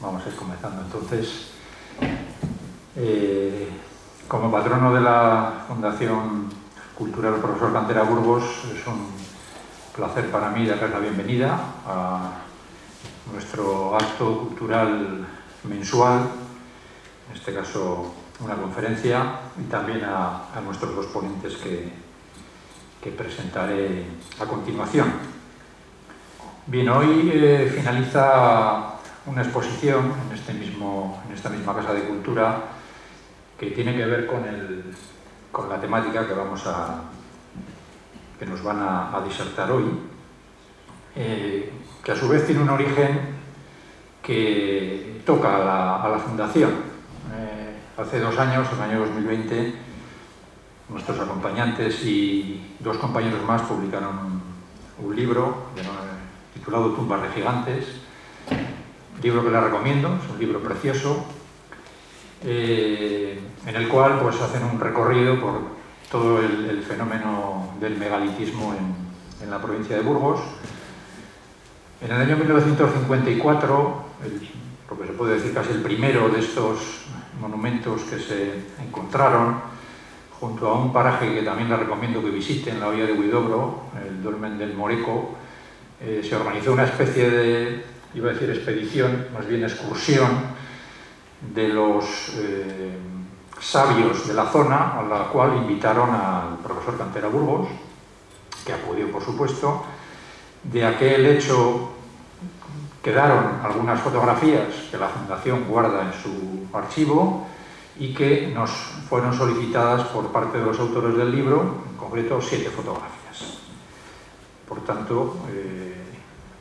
Vamos a ir comenzando. Entonces, como patrono de la Fundación Cultural Profesor Cantera Burgos, es un placer para mí darles la bienvenida a nuestro acto cultural mensual, en este caso una conferencia, y también a nuestros dos ponentes que presentaré a continuación. Bien, hoy finaliza una exposición en esta misma Casa de Cultura que tiene que ver con la temática que nos van a disertar hoy, que a su vez tiene un origen que toca a la Fundación. Hace 2 años, en el año 2020, nuestros acompañantes y 2 compañeros más publicaron un libro titulado Tumbas de Gigantes, libro que les recomiendo, es un libro precioso, en el cual pues hacen un recorrido por todo el fenómeno del megalitismo en la provincia de Burgos. En el año 1954, lo que se puede decir casi el primero de estos monumentos que se encontraron, junto a un paraje que también les recomiendo que visiten, la Hoya de Huidobro, el Dolmen del Moreco, se organizó una especie de, iba a decir expedición, más bien excursión, de los sabios de la zona, a la cual invitaron al profesor Cantera Burgos, que acudió por supuesto. De aquel hecho quedaron algunas fotografías que la Fundación guarda en su archivo y que nos fueron solicitadas por parte de los autores del libro, en concreto 7 fotografías. Por tanto,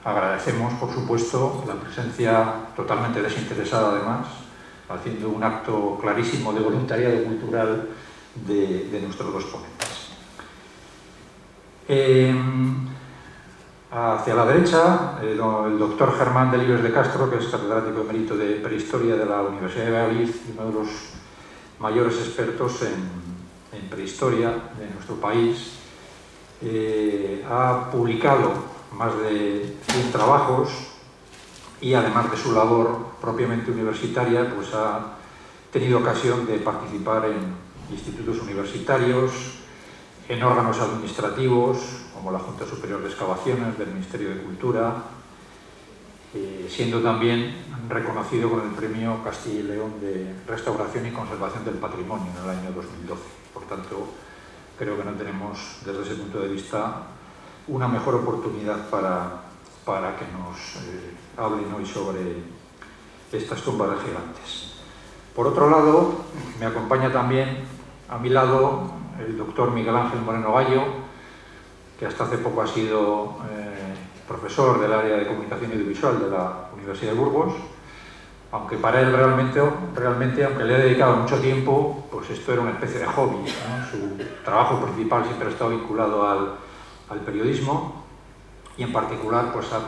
agradecemos, por supuesto, la presencia totalmente desinteresada, además, haciendo un acto clarísimo de voluntariado cultural de nuestros 2 ponentes. Hacia la derecha, el doctor Germán Delibes de Castro, que es catedrático emérito de Prehistoria de la Universidad de Valladolid y uno de los mayores expertos en prehistoria de nuestro país, ha publicado más de 100 trabajos y, además de su labor propiamente universitaria, pues ha tenido ocasión de participar en institutos universitarios, en órganos administrativos como la Junta Superior de Excavaciones del Ministerio de Cultura, siendo también reconocido con el Premio Castilla y León de Restauración y Conservación del Patrimonio en el año 2012. Por tanto, creo que no tenemos, desde ese punto de vista, una mejor oportunidad para que nos hablen hoy sobre estas tumbas de gigantes. Por otro lado, me acompaña también a mi lado el doctor Miguel Ángel Moreno Gallo, que hasta hace poco ha sido profesor del área de comunicación audiovisual de la Universidad de Burgos, aunque para él realmente, aunque le ha dedicado mucho tiempo, pues esto era una especie de hobby, ¿no? Su trabajo principal siempre ha estado vinculado al periodismo y, en particular, pues ha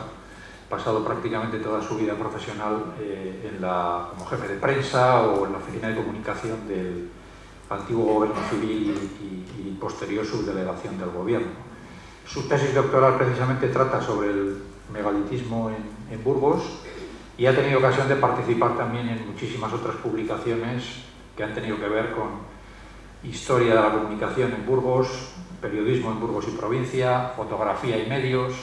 pasado prácticamente toda su vida profesional como jefe de prensa o en la oficina de comunicación del antiguo gobierno civil y posterior subdelegación del gobierno. Su tesis doctoral precisamente trata sobre el megalitismo en Burgos y ha tenido ocasión de participar también en muchísimas otras publicaciones que han tenido que ver con historia de la comunicación en Burgos, periodismo en Burgos y provincia, fotografía y medios.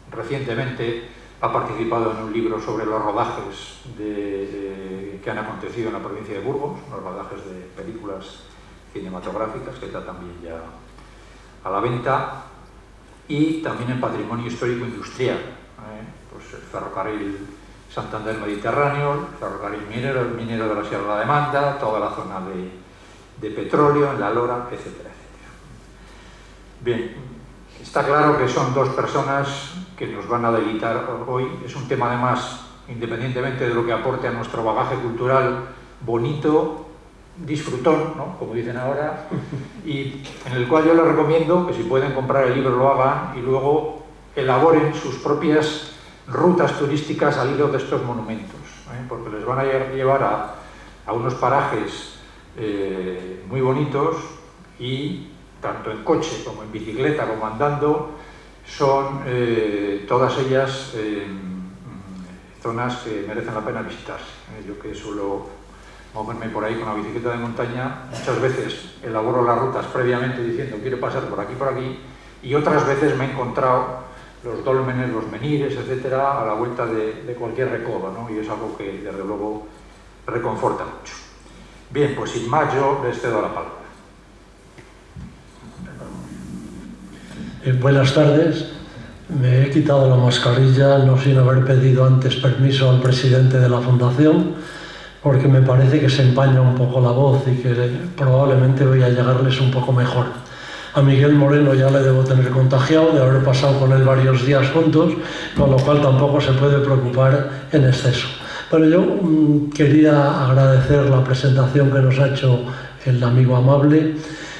Recientemente ha participado en un libro sobre los rodajes que han acontecido en la provincia de Burgos, los rodajes de películas cinematográficas, que está también ya a la venta, y también en patrimonio histórico industrial, pues el ferrocarril Santander Mediterráneo, el ferrocarril minero, el minero de la Sierra de la Demanda, toda la zona de petróleo en la Lora, etcétera, etcétera. Bien, está claro que son 2 personas que nos van a deleitar hoy. Es un tema, además, independientemente de lo que aporte a nuestro bagaje cultural, bonito, disfrutón, ¿no?, como dicen ahora, y en el cual yo les recomiendo que, si pueden comprar el libro, lo hagan y luego elaboren sus propias rutas turísticas al hilo de estos monumentos, porque les van a llevar a unos parajes muy bonitos, y tanto en coche como en bicicleta como andando son todas ellas zonas que merecen la pena visitarse. Yo que suelo moverme por ahí con la bicicleta de montaña, muchas veces elaboro las rutas previamente diciendo quiero pasar por aquí, y otras veces me he encontrado los dólmenes, los menires, etcétera, a la vuelta de cualquier recodo, ¿no? Y es algo que desde luego reconforta mucho. Bien, pues sin más yo les cedo la palabra. Buenas tardes. Me he quitado la mascarilla no sin haber pedido antes permiso al presidente de la Fundación, porque me parece que se empaña un poco la voz y que probablemente voy a llegarles un poco mejor. A Miguel Moreno ya le debo tener contagiado de haber pasado con él varios días juntos, con lo cual tampoco se puede preocupar en exceso. Pero yo quería agradecer la presentación que nos ha hecho el amigo amable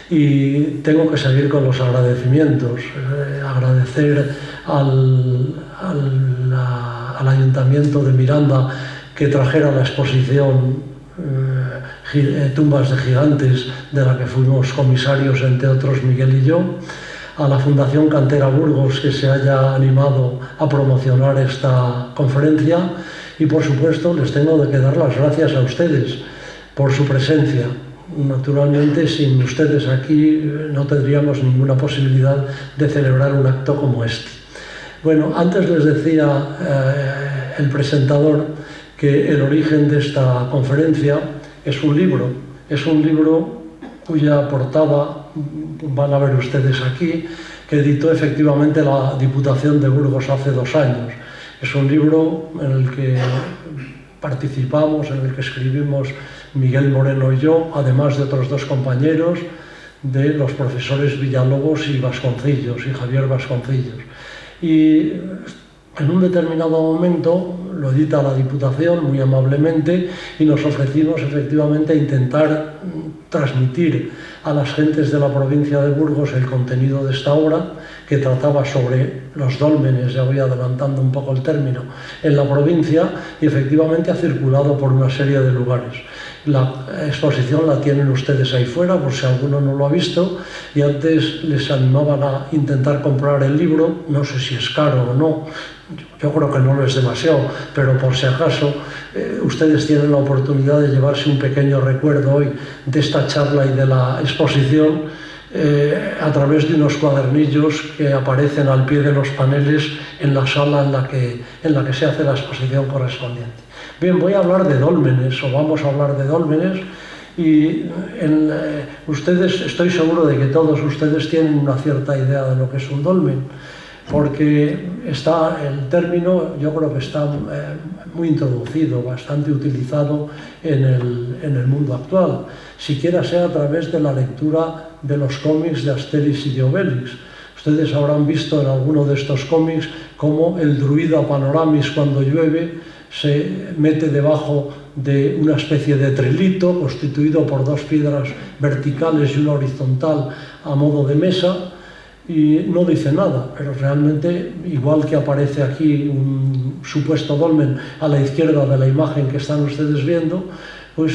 y tengo que seguir con los agradecimientos. Agradecer al Ayuntamiento de Miranda que trajera la exposición Tumbas de Gigantes, de la que fuimos comisarios, entre otros Miguel y yo, a la Fundación Cantera Burgos que se haya animado a promocionar esta conferencia y por supuesto les tengo que dar las gracias a ustedes por su presencia. Naturalmente, sin ustedes aquí no tendríamos ninguna posibilidad de celebrar un acto como este. Bueno, antes les decía el presentador que el origen de esta conferencia es un libro cuya portada van a ver ustedes aquí, que editó efectivamente la Diputación de Burgos hace 2 años. Es un libro en el que participamos, en el que escribimos Miguel Moreno y yo, además de otros 2 compañeros, de los profesores Villalobos y Vasconcillos, y Javier Vasconcillos. Y en un determinado momento lo edita la Diputación muy amablemente y nos ofrecimos efectivamente a intentar transmitir a las gentes de la provincia de Burgos el contenido de esta obra, que trataba sobre los dólmenes, ya voy adelantando un poco el término, en la provincia, y efectivamente ha circulado por una serie de lugares. La exposición la tienen ustedes ahí fuera, por si alguno no lo ha visto, y antes les animaban a intentar comprar el libro, no sé si es caro o no, yo creo que no lo es demasiado, pero por si acaso ustedes tienen la oportunidad de llevarse un pequeño recuerdo hoy de esta charla y de la exposición a través de unos cuadernillos que aparecen al pie de los paneles en la sala en la que se hace la exposición correspondiente. Bien, voy a hablar de dólmenes, o vamos a hablar de dólmenes, y ustedes, estoy seguro de que todos ustedes tienen una cierta idea de lo que es un dolmen, porque está el término, yo creo que está muy introducido, bastante utilizado en el mundo actual, siquiera sea a través de la lectura de los cómics de Asterix y de Obelix. Ustedes habrán visto en alguno de estos cómics cómo el druida Panoramis, cuando llueve, se mete debajo de una especie de trilito constituido por 2 piedras verticales y una horizontal a modo de mesa, y no dice nada, pero realmente, igual que aparece aquí un supuesto dolmen a la izquierda de la imagen que están ustedes viendo, pues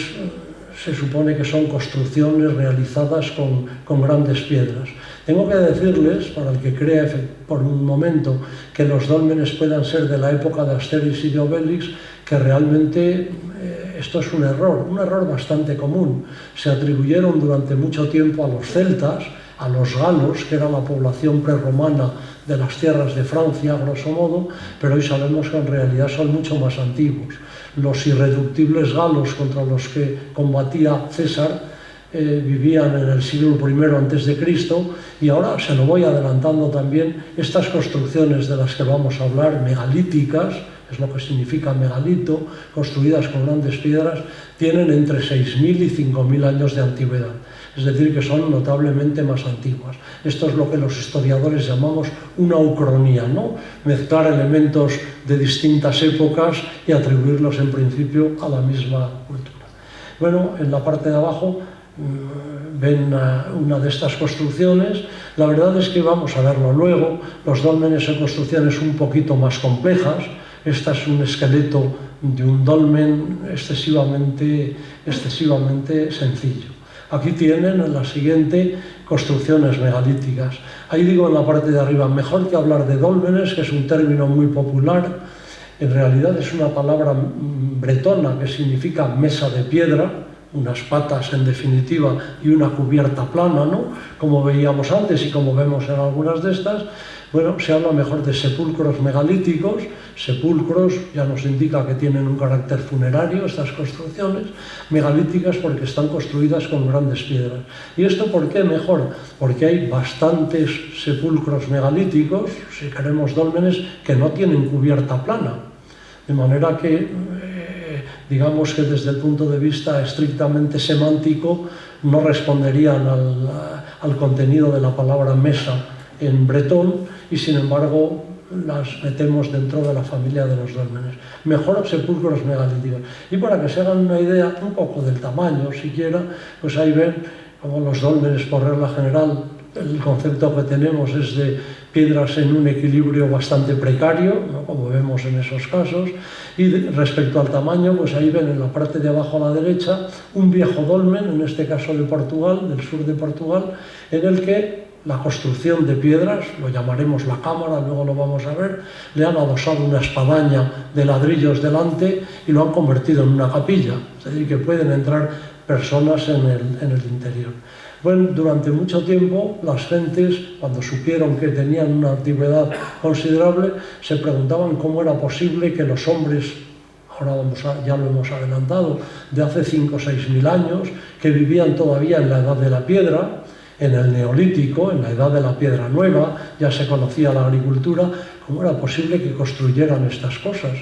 se supone que son construcciones realizadas con grandes piedras. Tengo que decirles, para el que crea por un momento que los dólmenes puedan ser de la época de Asterix y de Obelix, que realmente esto es un error bastante común. Se atribuyeron durante mucho tiempo a los celtas, a los galos, que era la población prerromana de las tierras de Francia, a grosso modo, pero hoy sabemos que en realidad son mucho más antiguos. Los irreductibles galos contra los que combatía César vivían en el siglo I a.C. y ahora se lo voy adelantando también, estas construcciones de las que vamos a hablar, megalíticas, es lo que significa megalito, construidas con grandes piedras, tienen entre 6.000 y 5.000 años de antigüedad. Es decir, que son notablemente más antiguas. Esto es lo que los historiadores llamamos una ucronía, ¿no? Mezclar elementos de distintas épocas y atribuirlos en principio a la misma cultura. Bueno, en la parte de abajo ven una de estas construcciones. La verdad es que vamos a verlo luego. Los dólmenes son construcciones un poquito más complejas. Este es un esqueleto de un dolmen excesivamente sencillo. Aquí tienen en la siguiente construcciones megalíticas. Ahí digo en la parte de arriba, mejor que hablar de dólmenes, que es un término muy popular, En realidad es una palabra bretona que significa mesa de piedra, unas patas en definitiva y una cubierta plana, ¿no? Como veíamos antes y como vemos en algunas de estas. Bueno, se habla mejor de sepulcros megalíticos. Sepulcros ya nos indica que tienen un carácter funerario estas construcciones, megalíticas porque están construidas con grandes piedras. ¿Y esto por qué mejor? Porque hay bastantes sepulcros megalíticos, si queremos dólmenes, que no tienen cubierta plana. De manera que, digamos que desde el punto de vista estrictamente semántico, no responderían al contenido de la palabra mesa en bretón, y sin embargo las metemos dentro de la familia de los dólmenes. Mejor sepulcros megalíticos. Y para que se hagan una idea un poco del tamaño siquiera, pues ahí ven como los dólmenes por regla general, el concepto que tenemos es de piedras en un equilibrio bastante precario, ¿no? Como vemos en esos casos. Y respecto al tamaño, pues ahí ven en la parte de abajo a la derecha un viejo dolmen, en este caso de Portugal, del sur de Portugal, en el que la construcción de piedras, lo llamaremos la cámara, luego lo vamos a ver, le han adosado una espadaña de ladrillos delante y lo han convertido en una capilla, es decir, que pueden entrar personas en el interior. Bueno, durante mucho tiempo las gentes, cuando supieron que tenían una antigüedad considerable, se preguntaban cómo era posible que los hombres, ahora ya lo hemos adelantado, de hace 5 o 6 mil años, que vivían todavía en la edad de la piedra, en el Neolítico, en la edad de la piedra nueva, ya se conocía la agricultura, cómo era posible que construyeran estas cosas.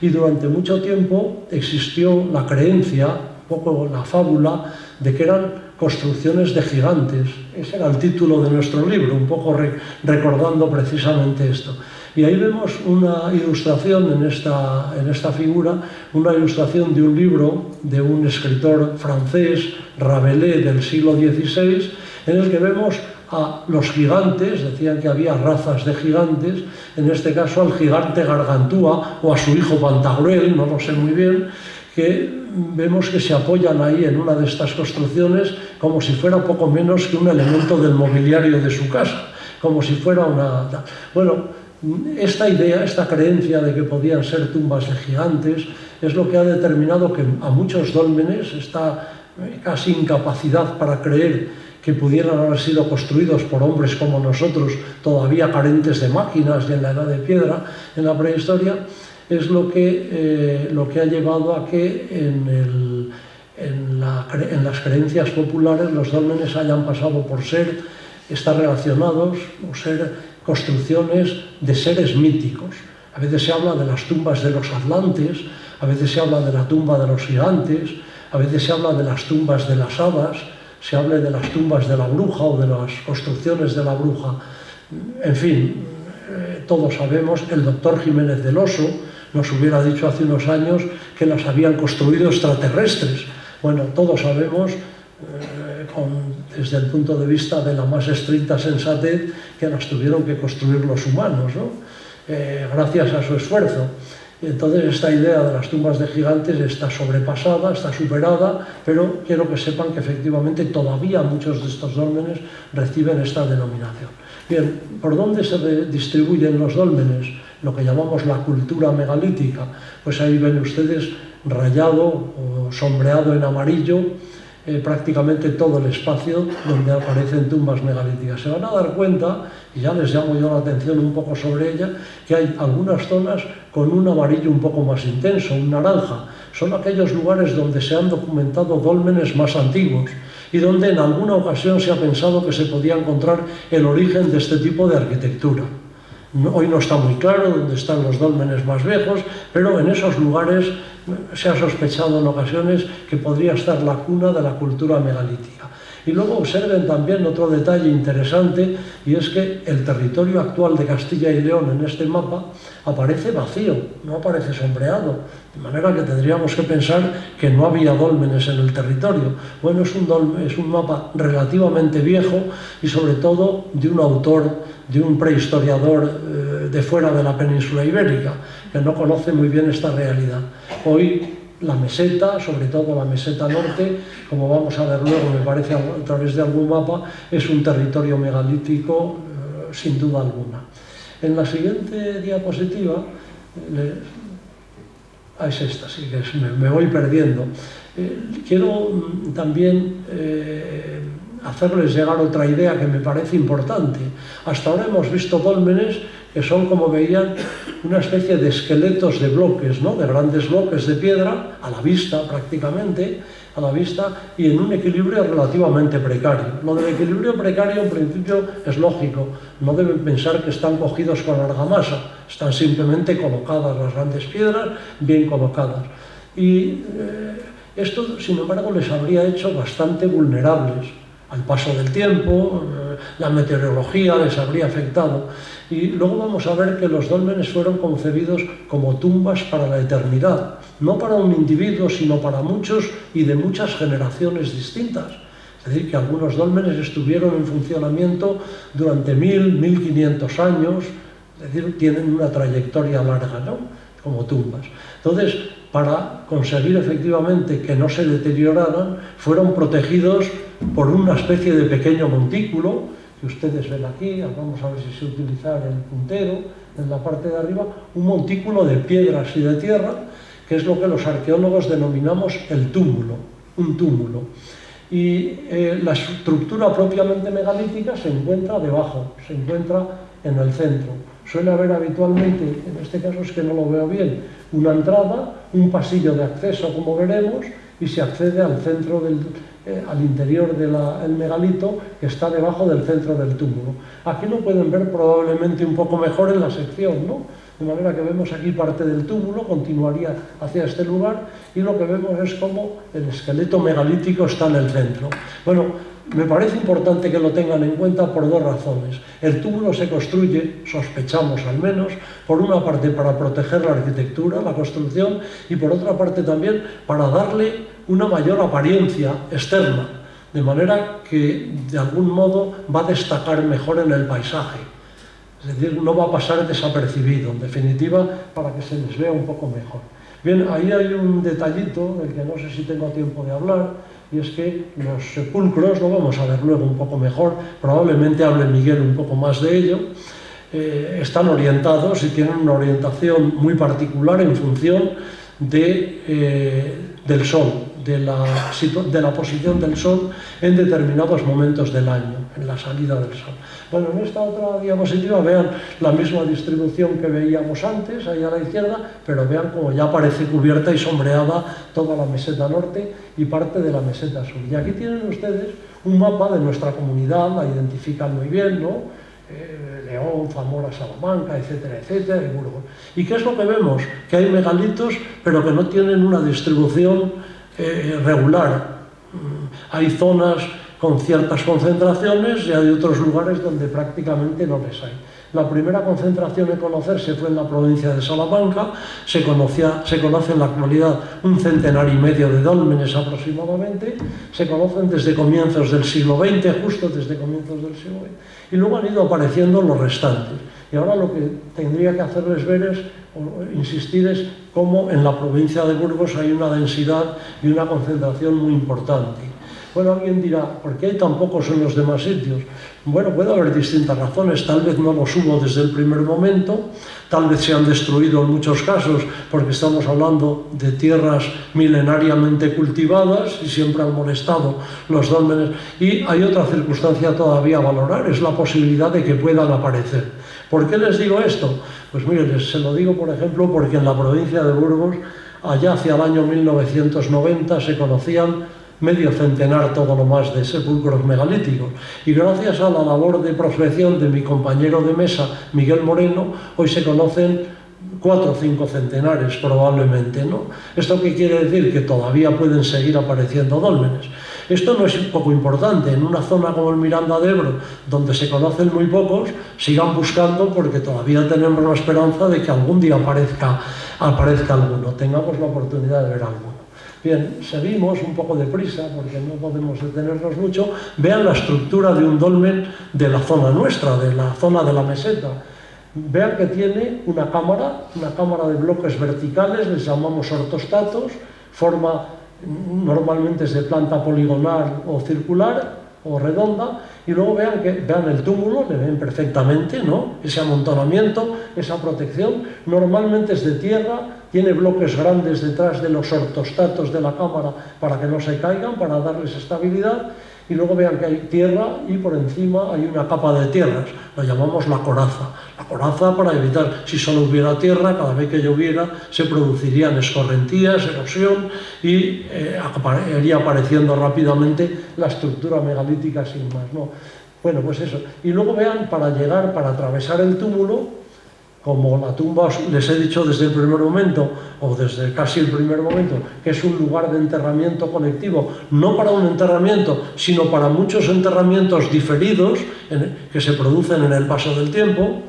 Y durante mucho tiempo existió la creencia, un poco la fábula, de que eran construcciones de gigantes. Ese era el título de nuestro libro, un poco recordando precisamente esto. Y ahí vemos una ilustración en esta figura, una ilustración de un libro de un escritor francés, Rabelais, del siglo XVI, en el que vemos a los gigantes, decían que había razas de gigantes, en este caso al gigante Gargantúa o a su hijo Pantagruel, no lo sé muy bien, que vemos que se apoyan ahí en una de estas construcciones como si fuera poco menos que un elemento del mobiliario de su casa, como si fuera una... Bueno, esta idea, esta creencia de que podían ser tumbas de gigantes es lo que ha determinado que a muchos dólmenes esta casi incapacidad para creer que pudieran haber sido construidos por hombres como nosotros, todavía carentes de máquinas y en la edad de piedra, en la prehistoria, es lo que ha llevado a que en las creencias populares los dólmenes hayan pasado por estar relacionados o ser construcciones de seres míticos. A veces se habla de las tumbas de los atlantes, a veces se habla de la tumba de los gigantes, a veces se habla de las tumbas de las hadas, se habla de las tumbas de la bruja o de las construcciones de la bruja. En fin, todos sabemos, el doctor Jiménez del Oso nos hubiera dicho hace unos años que las habían construido extraterrestres. Bueno, todos sabemos, desde el punto de vista de la más estricta sensatez, que las tuvieron que construir los humanos, ¿no? Gracias a su esfuerzo. Entonces esta idea de las tumbas de gigantes está sobrepasada, está superada, pero quiero que sepan que efectivamente todavía muchos de estos dólmenes reciben esta denominación. Bien, ¿por dónde se distribuyen los dólmenes? Lo que llamamos la cultura megalítica. Pues ahí ven ustedes rayado o sombreado en amarillo prácticamente todo el espacio donde aparecen tumbas megalíticas. Se van a dar cuenta, y ya les llamo yo la atención un poco sobre ella, que hay algunas zonas con un amarillo un poco más intenso, un naranja. Son aquellos lugares donde se han documentado dólmenes más antiguos y donde en alguna ocasión se ha pensado que se podía encontrar el origen de este tipo de arquitectura. Hoy no está muy claro dónde están los dólmenes más viejos, pero en esos lugares se ha sospechado en ocasiones que podría estar la cuna de la cultura megalítica. Y luego observen también otro detalle interesante, y es que el territorio actual de Castilla y León en este mapa aparece vacío, no aparece sombreado, de manera que tendríamos que pensar que no había dólmenes en el territorio. Bueno, es un mapa relativamente viejo y sobre todo de un autor, de un prehistoriador de fuera de la península ibérica, que no conoce muy bien esta realidad. Hoy la meseta, sobre todo la meseta norte, como vamos a ver luego, me parece a través de algún mapa, es un territorio megalítico sin duda alguna. En la siguiente diapositiva es esta, sí, que me voy perdiendo. Quiero también hacerles llegar otra idea que me parece importante. Hasta ahora hemos visto dólmenes que son, como veían, una especie de esqueletos de bloques, ¿no? De grandes bloques de piedra, a la vista prácticamente, a la vista, y en un equilibrio relativamente precario. Lo del equilibrio precario en principio es lógico, no deben pensar que están cogidos con argamasa, están simplemente colocadas las grandes piedras, bien colocadas. Y esto, sin embargo, les habría hecho bastante vulnerables al paso del tiempo, la meteorología les habría afectado. Y luego vamos a ver que los dólmenes fueron concebidos como tumbas para la eternidad, no para un individuo, sino para muchos y de muchas generaciones distintas. Es decir, que algunos dólmenes estuvieron en funcionamiento durante 1000, 1500 años, es decir, tienen una trayectoria larga, ¿no? Como tumbas. Entonces, para conseguir efectivamente que no se deterioraran, fueron protegidos por una especie de pequeño montículo, que ustedes ven aquí, vamos a ver si sé utilizar el puntero, en la parte de arriba, un montículo de piedras y de tierra, que es lo que los arqueólogos denominamos el túmulo, un túmulo. Y la estructura propiamente megalítica se encuentra debajo, se encuentra en el centro. Suele haber habitualmente, en este caso es que no lo veo bien, una entrada, un pasillo de acceso, como veremos, y se accede al centro al interior del megalito, que está debajo del centro del túmulo. Aquí lo pueden ver probablemente un poco mejor en la sección, ¿no? De manera que vemos aquí parte del túmulo, continuaría hacia este lugar, y lo que vemos es cómo el esqueleto megalítico está en el centro. Bueno, me parece importante que lo tengan en cuenta por dos razones. El túmulo se construye, sospechamos al menos, por una parte para proteger la arquitectura, la construcción, y por otra parte también para darle una mayor apariencia externa, de manera que de algún modo va a destacar mejor en el paisaje. Es decir, no va a pasar desapercibido, en definitiva, para que se les vea un poco mejor. Bien, ahí hay un detallito del que no sé si tengo tiempo de hablar, y es que los sepulcros, lo vamos a ver luego un poco mejor, probablemente hable Miguel un poco más de ello, están orientados y tienen una orientación muy particular en función del sol, de la posición del sol en determinados momentos del año, en la salida del sol. Bueno, en esta otra diapositiva vean la misma distribución que veíamos antes, ahí a la izquierda, pero vean como ya aparece cubierta y sombreada toda la meseta norte y parte de la meseta sur. Y aquí tienen ustedes un mapa de nuestra comunidad, la identifican muy bien, ¿no? León, Zamora, Salamanca, etcétera, etcétera, y Burgos. ¿Y qué es lo que vemos? Que hay megalitos, pero que no tienen una distribución regular. Hay zonas con ciertas concentraciones y hay otros lugares donde prácticamente no les hay. La primera concentración en conocerse fue en la provincia de Salamanca, se conoce en la actualidad 1,5 centenares de dólmenes aproximadamente, se conocen desde comienzos del siglo XX, justo desde comienzos del siglo XX, y luego han ido apareciendo los restantes. Y ahora lo que tendría que hacerles ver es, o insistir, es cómo en la provincia de Burgos hay una densidad y una concentración muy importante. Bueno, alguien dirá, ¿por qué hay tan pocos en los demás sitios? Bueno, puede haber distintas razones, tal vez no los hubo desde el primer momento, tal vez se han destruido en muchos casos porque estamos hablando de tierras milenariamente cultivadas y siempre han molestado los dólmenes. Y hay otra circunstancia todavía a valorar, es la posibilidad de que puedan aparecer. ¿Por qué les digo esto? Pues miren, se lo digo por ejemplo porque en la provincia de Burgos, allá hacia el año 1990, se conocían medio centenar todo lo más de sepulcros megalíticos, y gracias a la labor de prospección de mi compañero de mesa Miguel Moreno, hoy se conocen 4 o 5 centenares probablemente, ¿no? ¿Esto qué quiere decir? Que todavía pueden seguir apareciendo dólmenes. Esto no es poco importante. En una zona como el Miranda de Ebro, donde se conocen muy pocos, sigan buscando porque todavía tenemos la esperanza de que algún día aparezca alguno, tengamos la oportunidad de ver alguno. Bien, seguimos un poco deprisa porque no podemos detenernos mucho. Vean la estructura de un dolmen de la zona nuestra, de la zona de la meseta. Vean que tiene una cámara de bloques verticales, les llamamos ortostatos, forma normalmente es de planta poligonal o circular o redonda, y luego vean el túmulo, le ven perfectamente, ¿no? Ese amontonamiento, esa protección, normalmente es de tierra, tiene bloques grandes detrás de los ortostatos de la cámara para que no se caigan, para darles estabilidad, y luego vean que hay tierra y por encima hay una capa de tierras, lo llamamos la coraza. La coraza para evitar, si solo hubiera tierra, cada vez que lloviera se producirían escorrentías, erosión y iría apareciendo rápidamente la estructura megalítica sin más, ¿no? Bueno, pues eso. Y luego vean, para llegar, para atravesar el túmulo, como la tumba, les he dicho desde el primer momento, o desde casi el primer momento, que es un lugar de enterramiento colectivo, no para un enterramiento, sino para muchos enterramientos diferidos que se producen en el paso del tiempo.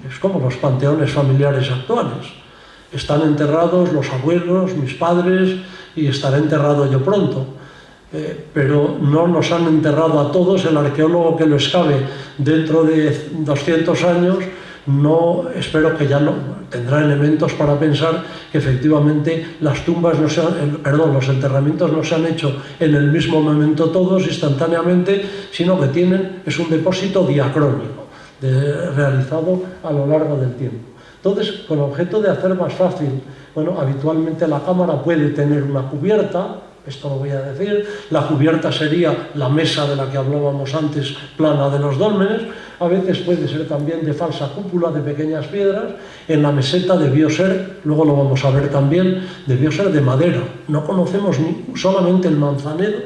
Es como los panteones familiares actuales. Están enterrados los abuelos, mis padres, y estaré enterrado yo pronto. Pero no nos han enterrado a todos. El arqueólogo que lo excave dentro de 200 años, no, espero que ya no tendrá elementos para pensar que efectivamente las tumbas los enterramientos no se han hecho en el mismo momento todos instantáneamente, sino que es un depósito diacrónico, realizado a lo largo del tiempo. Entonces, con objeto de hacer más fácil, bueno, habitualmente la cámara puede tener una cubierta. Esto lo voy a decir. La cubierta sería la mesa de la que hablábamos antes, plana de los dólmenes. A veces puede ser también de falsa cúpula, de pequeñas piedras. En la meseta debió ser, luego lo vamos a ver también, debió ser de madera. No conocemos solamente el Manzanedo.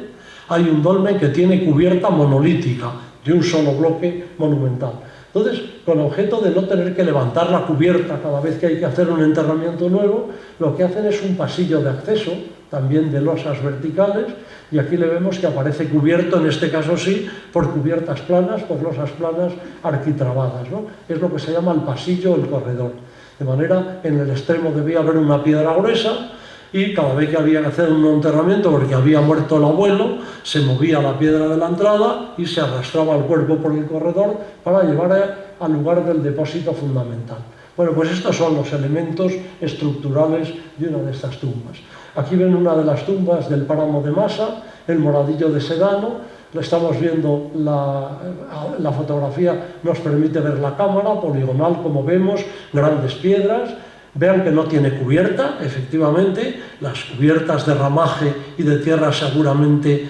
Hay un dolmen que tiene cubierta monolítica, de un solo bloque monumental. Entonces, con objeto de no tener que levantar la cubierta cada vez que hay que hacer un enterramiento nuevo, lo que hacen es un pasillo de acceso, también de losas verticales, y aquí le vemos que aparece cubierto, en este caso sí, por cubiertas planas, por losas planas arquitrabadas, ¿no? Es lo que se llama el pasillo o el corredor. De manera, en el extremo debía haber una piedra gruesa, y cada vez que había que hacer un enterramiento, porque había muerto el abuelo, se movía la piedra de la entrada y se arrastraba el cuerpo por el corredor para llevar al lugar del depósito fundamental. Bueno, pues estos son los elementos estructurales de una de estas tumbas. Aquí ven una de las tumbas del páramo de Masa, el moradillo de Sedano. Estamos viendo la fotografía, nos permite ver la cámara poligonal, como vemos, grandes piedras. Vean que no tiene cubierta, efectivamente, las cubiertas de ramaje y de tierra seguramente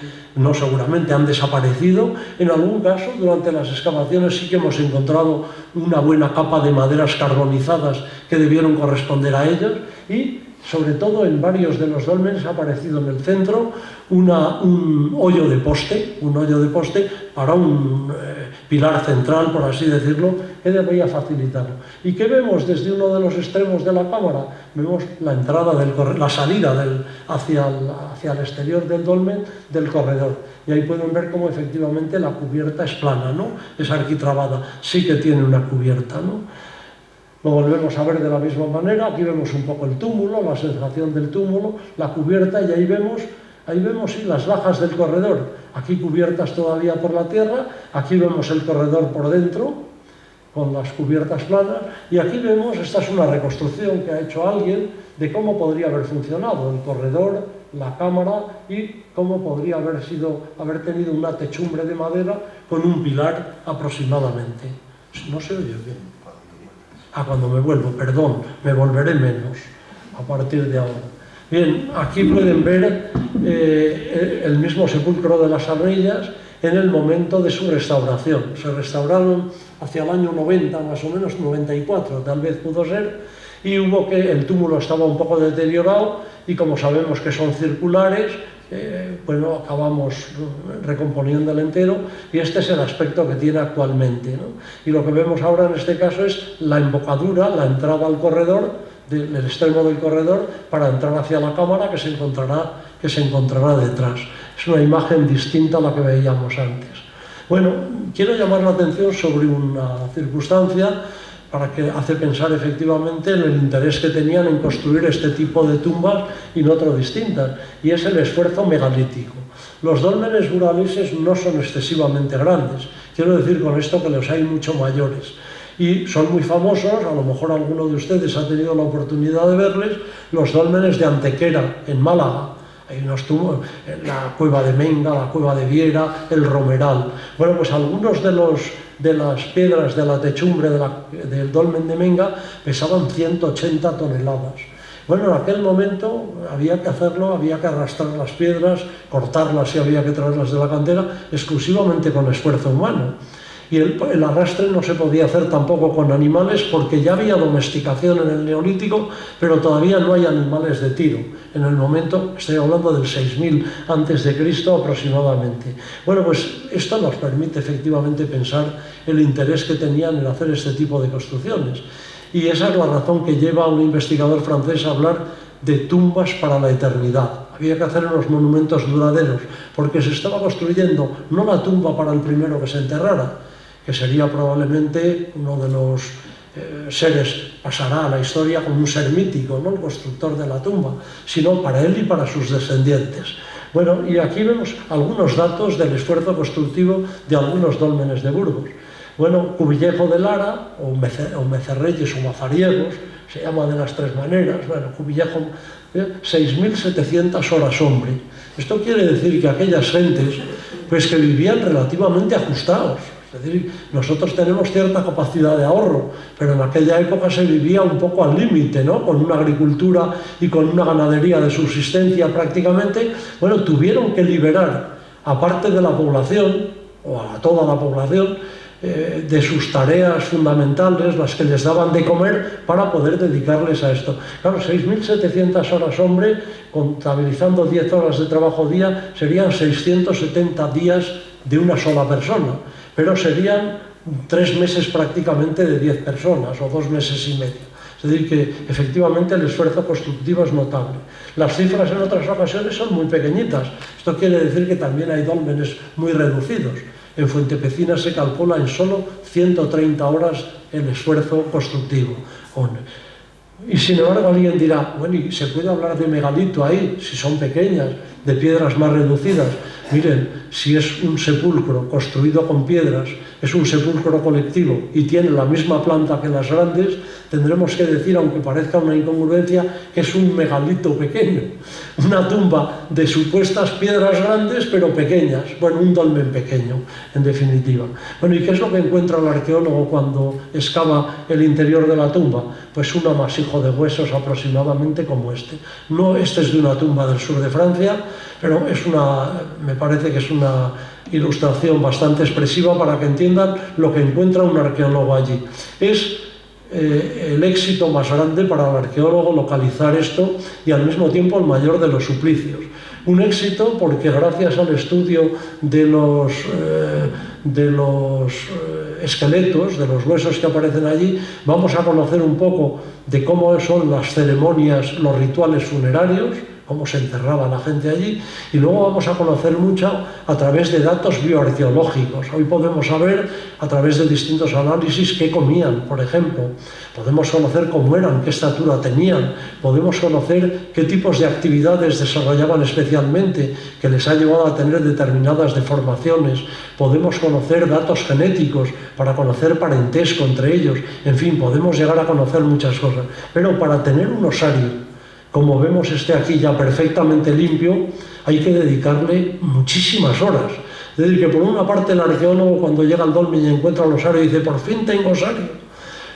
han desaparecido. En algún caso, durante las excavaciones sí que hemos encontrado una buena capa de maderas carbonizadas que debieron corresponder a ellas, y sobre todo en varios de los dólmenes ha aparecido en el centro un hoyo de poste para un pilar central, por así decirlo, que debería facilitarlo. ¿Y qué vemos desde uno de los extremos de la cámara? Vemos la salida hacia el exterior del dolmen del corredor. Y ahí pueden ver cómo efectivamente la cubierta es plana, ¿no? Es arquitrabada, sí que tiene una cubierta, ¿no? Lo volvemos a ver de la misma manera. Aquí vemos un poco el túmulo, la sensación del túmulo, la cubierta, y ahí vemos sí, las lajas del corredor, aquí cubiertas todavía por la tierra. Aquí vemos el corredor por dentro, con las cubiertas planas, y aquí vemos, esta es una reconstrucción que ha hecho alguien de cómo podría haber funcionado el corredor, la cámara, y cómo podría haber tenido una techumbre de madera con un pilar aproximadamente. No se oye bien. Cuando me vuelvo, perdón, me volveré menos a partir de ahora. Bien, aquí pueden ver el mismo sepulcro de las Arrillas en el momento de su restauración. Se restauraron hacia el año 90, más o menos, 94, tal vez pudo ser, y el túmulo estaba un poco deteriorado, y como sabemos que son circulares, bueno, acabamos recomponiendo el entero, y este es el aspecto que tiene actualmente, ¿no? Y lo que vemos ahora en este caso es la embocadura, la entrada al corredor, del extremo del corredor, para entrar hacia la cámara que se encontrará detrás. Es una imagen distinta a la que veíamos antes. Bueno, quiero llamar la atención sobre una circunstancia para que hace pensar efectivamente en el interés que tenían en construir este tipo de tumbas y no otras distintas, y es el esfuerzo megalítico. Los dólmenes buraleses no son excesivamente grandes, quiero decir con esto que los hay mucho mayores, y son muy famosos, a lo mejor alguno de ustedes ha tenido la oportunidad de verles, los dólmenes de Antequera, en Málaga. Hay unos tumbos, la cueva de Menga, la cueva de Viera, el Romeral. Bueno, pues algunos de las piedras de la techumbre del dolmen de Menga pesaban 180 toneladas. Bueno, en aquel momento había que hacerlo, había que arrastrar las piedras, cortarlas y había que traerlas de la cantera, exclusivamente con esfuerzo humano. Y el arrastre no se podía hacer tampoco con animales porque ya había domesticación en el Neolítico, pero todavía no hay animales de tiro. En el momento, estoy hablando del 6000 a.C. aproximadamente. Bueno, pues esto nos permite efectivamente pensar el interés que tenían en hacer este tipo de construcciones. Y esa es la razón que lleva a un investigador francés a hablar de tumbas para la eternidad. Había que hacer unos monumentos duraderos, porque se estaba construyendo no la tumba para el primero que se enterrara, que sería probablemente uno de los seres, pasará a la historia como un ser mítico, ¿no?, el constructor de la tumba, sino para él y para sus descendientes. Bueno, y aquí vemos algunos datos del esfuerzo constructivo de algunos dólmenes de Burgos. Bueno, Cubillejo de Lara, o Mecerreyes o Mazariegos, se llama de las tres maneras. Bueno, Cubillejo, 6.700 horas hombre. Esto quiere decir que aquellas gentes, pues que vivían relativamente ajustados. Es decir, nosotros tenemos cierta capacidad de ahorro, pero en aquella época se vivía un poco al límite, ¿no?, con una agricultura y con una ganadería de subsistencia prácticamente. Bueno, tuvieron que liberar a parte de la población, o a toda la población, de sus tareas fundamentales, las que les daban de comer, para poder dedicarles a esto. Claro, 6.700 horas hombre, contabilizando 10 horas de trabajo día, serían 670 días de una sola persona, pero serían 3 meses prácticamente de 10 personas, o 2 meses y medio. Es decir, que efectivamente el esfuerzo constructivo es notable. Las cifras en otras ocasiones son muy pequeñitas. Esto quiere decir que también hay dólmenes muy reducidos. En Fuentepecina se calcula en solo 130 horas el esfuerzo constructivo. Y sin embargo alguien dirá, bueno, ¿y se puede hablar de megalito ahí, si son pequeñas, de piedras más reducidas? Miren, si es un sepulcro construido con piedras, es un sepulcro colectivo y tiene la misma planta que las grandes, tendremos que decir, aunque parezca una incongruencia, que es un megalito pequeño. Una tumba de supuestas piedras grandes, pero pequeñas. Bueno, un dolmen pequeño, en definitiva. Bueno, ¿y qué es lo que encuentra el arqueólogo cuando excava el interior de la tumba? Pues un amasijo de huesos aproximadamente como este. No, este es de una tumba del sur de Francia, pero me parece que es una ilustración bastante expresiva para que entiendan lo que encuentra un arqueólogo allí. Es el éxito más grande para el arqueólogo localizar esto y al mismo tiempo el mayor de los suplicios. Un éxito porque gracias al estudio de los esqueletos, de los huesos que aparecen allí, vamos a conocer un poco de cómo son las ceremonias, los rituales funerarios, cómo se enterraba la gente allí, y luego vamos a conocer mucho a través de datos bioarqueológicos. Hoy podemos saber, a través de distintos análisis, qué comían, por ejemplo. Podemos conocer cómo eran, qué estatura tenían, podemos conocer qué tipos de actividades desarrollaban especialmente, que les ha llevado a tener determinadas deformaciones. Podemos conocer datos genéticos para conocer parentesco entre ellos. En fin, podemos llegar a conocer muchas cosas. Pero para tener un osario, como vemos este aquí ya perfectamente limpio, hay que dedicarle muchísimas horas. Es decir, que por una parte el arqueólogo, cuando llega al dolmen y encuentra el osario, dice, por fin tengo osario,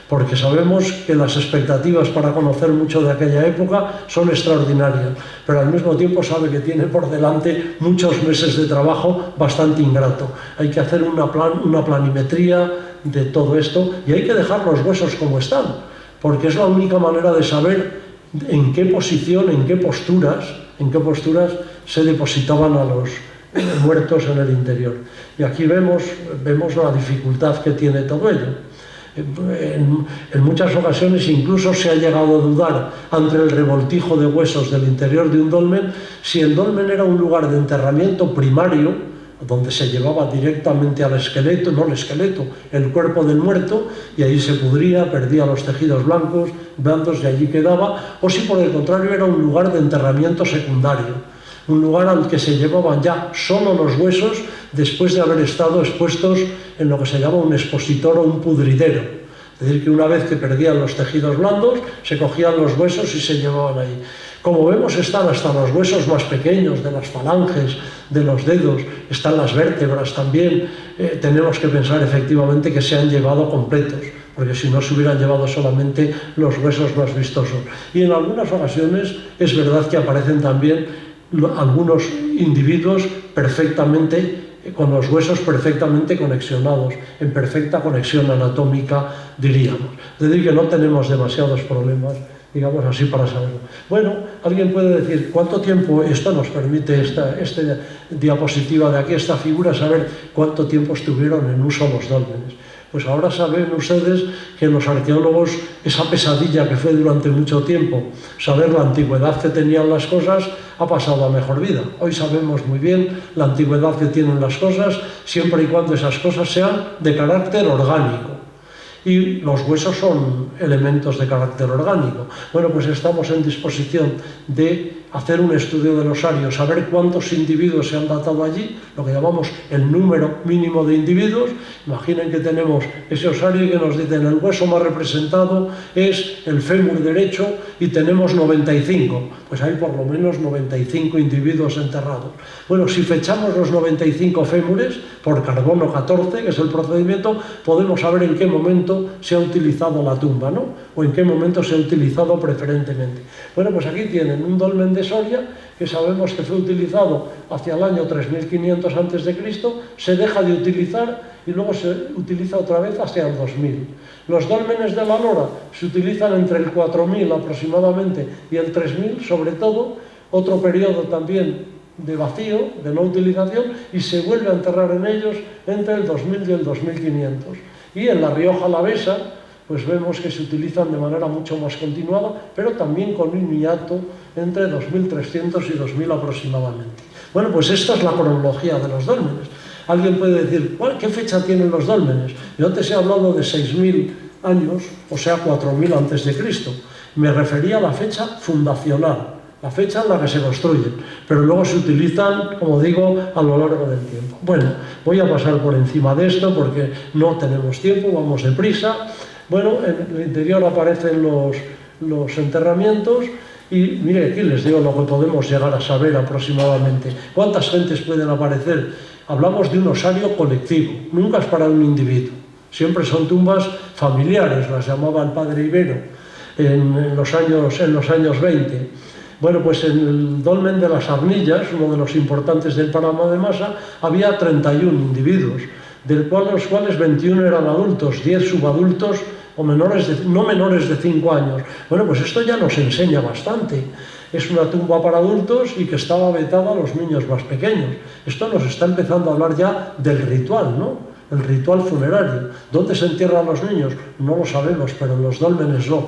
porque sabemos que las expectativas para conocer mucho de aquella época son extraordinarias, pero al mismo tiempo sabe que tiene por delante muchos meses de trabajo bastante ingrato. Hay que hacer una planimetría de todo esto y hay que dejar los huesos como están, porque es la única manera de saber en qué posición, en qué posturas se depositaban a los muertos en el interior. Y aquí vemos la dificultad que tiene todo ello. En muchas ocasiones incluso se ha llegado a dudar ante el revoltijo de huesos del interior de un dolmen si el dolmen era un lugar de enterramiento primario, donde se llevaba directamente al esqueleto, no el esqueleto, el cuerpo del muerto, y ahí se pudría, perdía los tejidos blandos y allí quedaba, o si por el contrario era un lugar de enterramiento secundario, un lugar al que se llevaban ya solo los huesos después de haber estado expuestos en lo que se llama un expositor o un pudridero. Es decir, que una vez que perdían los tejidos blandos, se cogían los huesos y se llevaban ahí. Como vemos, están hasta los huesos más pequeños, de las falanges, de los dedos, están las vértebras también. Tenemos que pensar efectivamente que se han llevado completos. porque si no se hubieran llevado solamente los huesos más vistosos. Y en algunas ocasiones es verdad que aparecen también algunos individuos perfectamente, con los huesos perfectamente conexionados, en perfecta conexión anatómica, diríamos. Es decir, que no tenemos demasiados problemas, digamos así, para saberlo. Bueno, alguien puede decir, ¿cuánto tiempo? Esto nos permite, esta diapositiva de aquí, esta figura, saber cuánto tiempo estuvieron en uso los dólmenes. Pues ahora saben ustedes que los arqueólogos, esa pesadilla que fue durante mucho tiempo, saber la antigüedad que tenían las cosas, ha pasado a mejor vida. Hoy sabemos muy bien la antigüedad que tienen las cosas, siempre y cuando esas cosas sean de carácter orgánico. Y los huesos son elementos de carácter orgánico. Bueno, pues estamos en disposición de hacer un estudio del osario, saber cuántos individuos se han datado allí, lo que llamamos el número mínimo de individuos. Imaginen que tenemos ese osario y que nos dicen el hueso más representado es el fémur derecho y tenemos 95. Pues hay por lo menos 95 individuos enterrados. Bueno, si fechamos los 95 fémures por carbono 14, que es el procedimiento, podemos saber en qué momento se ha utilizado la tumba, ¿no? O en qué momento se ha utilizado preferentemente. Bueno, pues aquí tienen un dolmen de Soria, que sabemos que fue utilizado hacia el año 3500 a.C., se deja de utilizar y luego se utiliza otra vez hacia el 2000. Los dólmenes de la Lora se utilizan entre el 4000 aproximadamente y el 3000, sobre todo, otro periodo también de vacío, de no utilización, y se vuelve a enterrar en ellos entre el 2000 y el 2500. Y en la Rioja Alavesa, pues vemos que se utilizan de manera mucho más continuada, pero también con un hiato entre 2300 y 2000 aproximadamente. Bueno, pues esta es la cronología de los dólmenes. Alguien puede decir, ¿qué fecha tienen los dólmenes? Yo antes he hablado de 6000 años, o sea, 4000 a.C. Me refería a la fecha fundacional, la fecha en la que se construyen, pero luego se utilizan, como digo, a lo largo del tiempo. Bueno, voy a pasar por encima de esto porque no tenemos tiempo, vamos deprisa. Bueno, en el interior aparecen los enterramientos y mire, aquí les digo lo que podemos llegar a saber aproximadamente. ¿Cuántas gentes pueden aparecer? Hablamos de un osario colectivo, nunca es para un individuo. Siempre son tumbas familiares, las llamaba el padre Ibero en los años 20. Bueno, pues en el dolmen de las Arnillas, uno de los importantes del páramo de Masa, había 31 individuos, de los cuales 21 eran adultos, 10 subadultos o no menores de 5 años. Bueno, pues esto ya nos enseña bastante. Es una tumba para adultos y que estaba vetada a los niños más pequeños. Esto nos está empezando a hablar ya del ritual, ¿no? El ritual funerario. ¿Dónde se entierran los niños? No lo sabemos, pero en los dólmenes no.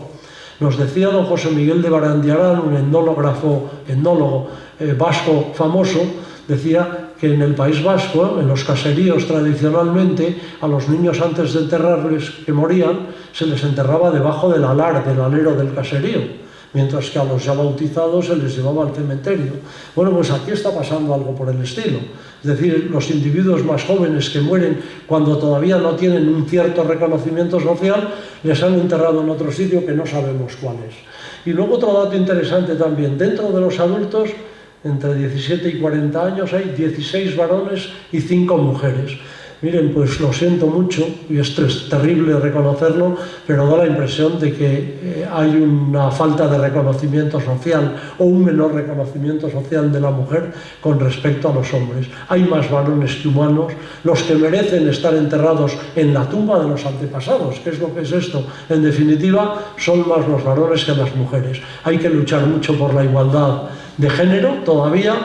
Nos decía don José Miguel de Barandiarán, un etnólogo vasco famoso, decía que en el País Vasco, en los caseríos tradicionalmente, a los niños antes de enterrarles que morían, se les enterraba debajo del alar, del alero del caserío, mientras que a los ya bautizados se les llevaba al cementerio. Bueno, pues aquí está pasando algo por el estilo. Es decir, los individuos más jóvenes que mueren cuando todavía no tienen un cierto reconocimiento social, les han enterrado en otro sitio que no sabemos cuál es. Y luego otro dato interesante también, dentro de los adultos, entre 17 y 40 años hay 16 varones y 5 mujeres. Miren, pues lo siento mucho, y esto es terrible reconocerlo, pero da la impresión de que hay una falta de reconocimiento social o un menor reconocimiento social de la mujer con respecto a los hombres. Hay más varones que humanos, los que merecen estar enterrados en la tumba de los antepasados, que es lo que es esto. En definitiva, son más los varones que las mujeres. Hay que luchar mucho por la igualdad de género todavía,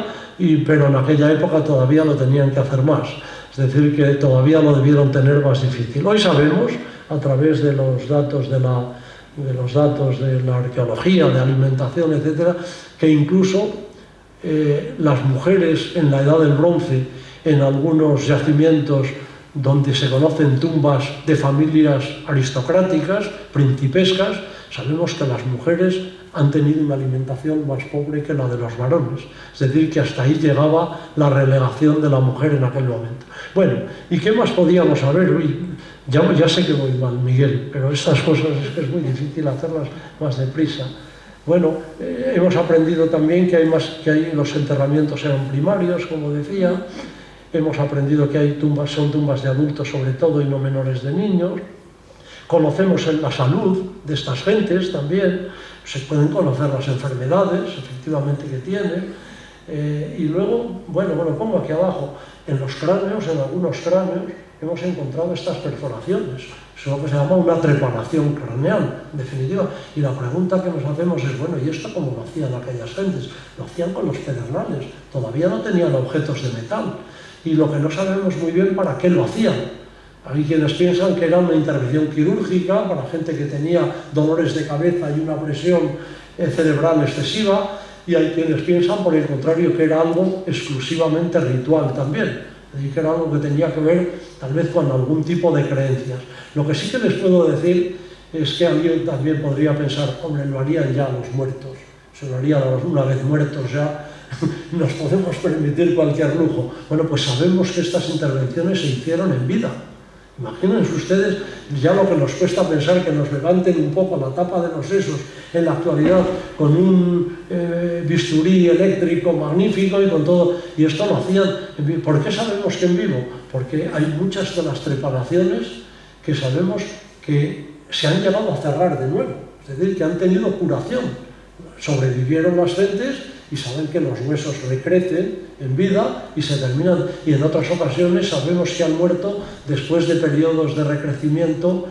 pero en aquella época todavía lo tenían que hacer más. Es decir, que todavía lo debieron tener más difícil. Hoy sabemos, a través de los datos de la arqueología, de alimentación, etcétera, que incluso las mujeres en la Edad del Bronce, en algunos yacimientos donde se conocen tumbas de familias aristocráticas, principescas, sabemos que las mujeres han tenido una alimentación más pobre que la de los varones. Es decir, que hasta ahí llegaba la relegación de la mujer en aquel momento. Bueno, ¿y qué más podíamos saber? Uy, ya sé que voy mal, Miguel, pero estas cosas es muy difícil hacerlas más deprisa. Bueno, hemos aprendido también que los enterramientos eran primarios, como decía. Hemos aprendido que son tumbas de adultos sobre todo y no menores de niños. Conocemos la salud de estas gentes también, se pueden conocer las enfermedades, efectivamente, que tienen. Y luego, bueno, pongo aquí abajo, en los cráneos, en algunos cráneos, hemos encontrado estas perforaciones. Es lo que se llama una trepanación craneal, en definitiva. Y la pregunta que nos hacemos es, bueno, ¿y esto cómo lo hacían aquellas gentes? Lo hacían con los pedernales, todavía no tenían objetos de metal. Y lo que no sabemos muy bien para qué lo hacían. Hay quienes piensan que era una intervención quirúrgica para gente que tenía dolores de cabeza y una presión cerebral excesiva, y hay quienes piensan, por el contrario, que era algo exclusivamente ritual también, que era algo que tenía que ver tal vez con algún tipo de creencias. Lo que sí que les puedo decir es que alguien también podría pensar, hombre, lo harían ya los muertos, se lo harían una vez muertos ya, nos podemos permitir cualquier lujo. Bueno, pues sabemos que estas intervenciones se hicieron en vida. Imagínense ustedes ya lo que nos cuesta pensar que nos levanten un poco la tapa de los sesos en la actualidad con un bisturí eléctrico magnífico y con todo, y esto lo hacían en vivo. ¿Por qué sabemos que en vivo? Porque hay muchas de las trepanaciones que sabemos que se han llevado a cerrar de nuevo, es decir, que han tenido curación, sobrevivieron las gentes y saben que los huesos recrecen en vida y se terminan, y en otras ocasiones sabemos que han muerto después de periodos de recrecimiento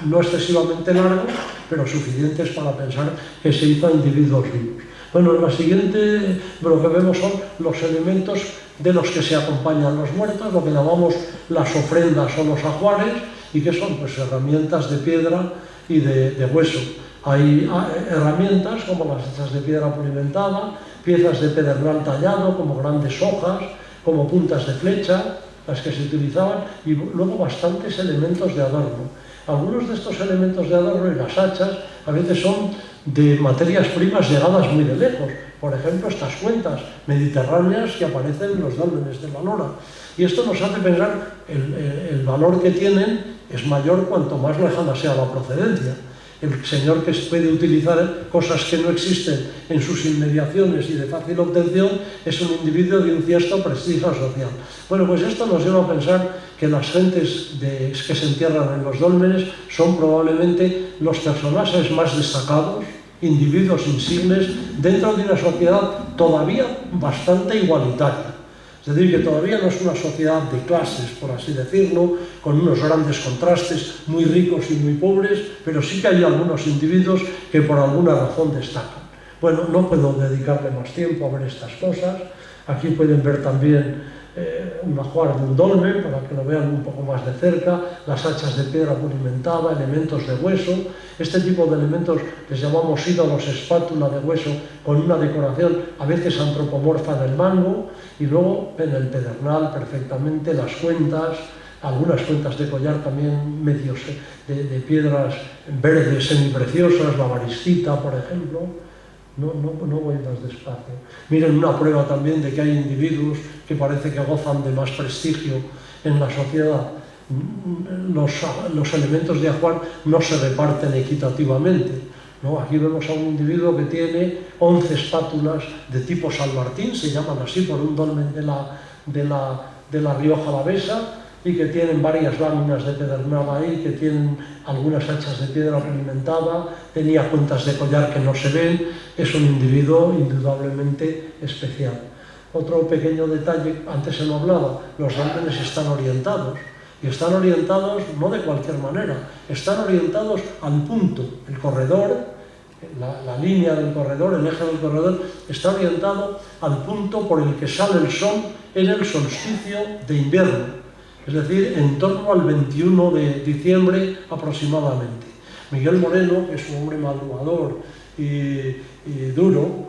no excesivamente largos, pero suficientes para pensar que se hizo a individuos vivos. Bueno, en la siguiente lo que vemos son los elementos de los que se acompañan los muertos, lo que llamamos las ofrendas o los ajuares, y que son pues herramientas de piedra y de hueso. Hay herramientas como las hechas de piedra pulimentada, piezas de pedernal tallado, como grandes hojas, como puntas de flecha, las que se utilizaban, y luego bastantes elementos de adorno. Algunos de estos elementos de adorno y las hachas a veces son de materias primas llegadas muy de lejos. Por ejemplo, estas cuentas mediterráneas que aparecen en los dólmenes de la Lora. Y esto nos hace pensar el valor que tienen es mayor cuanto más lejana sea la procedencia. El señor que puede utilizar cosas que no existen en sus inmediaciones y de fácil obtención es un individuo de un cierto prestigio social. Bueno, pues esto nos lleva a pensar que las gentes que se entierran en los dólmenes son probablemente los personajes más destacados, individuos insignes, dentro de una sociedad todavía bastante igualitaria. Es decir, que todavía no es una sociedad de clases, por así decirlo, con unos grandes contrastes, muy ricos y muy pobres, pero sí que hay algunos individuos que por alguna razón destacan. Bueno, no puedo dedicarle más tiempo a ver estas cosas. Aquí pueden ver también un ajuar de un dolmen, para que lo vean un poco más de cerca, las hachas de piedra pulimentada, elementos de hueso. Este tipo de elementos les llamamos ídolos espátula de hueso, con una decoración a veces antropomorfa en el mango, y luego en el pedernal perfectamente las cuentas, algunas cuentas de collar también medios de piedras verdes semipreciosas, la varicita, por ejemplo. No voy más despacio. Miren, una prueba también de que hay individuos que parece que gozan de más prestigio en la sociedad. Los elementos de ajuar no se reparten equitativamente, ¿no? Aquí vemos a un individuo que tiene 11 espátulas de tipo San Martín, se llaman así por un dolmen de la Rioja Alavesa, y que tienen varias láminas de pedernal ahí, que tienen algunas hachas de piedra pulimentada, tenía cuentas de collar que no se ven. Es un individuo indudablemente especial. Otro pequeño detalle, antes se lo hablaba, los dólmenes están orientados, y están orientados no de cualquier manera, están orientados al punto. El corredor, la línea del corredor, el eje del corredor, está orientado al punto por el que sale el sol en el solsticio de invierno, es decir, en torno al 21 de diciembre aproximadamente. Miguel Moreno, que es un hombre madrugador y duro,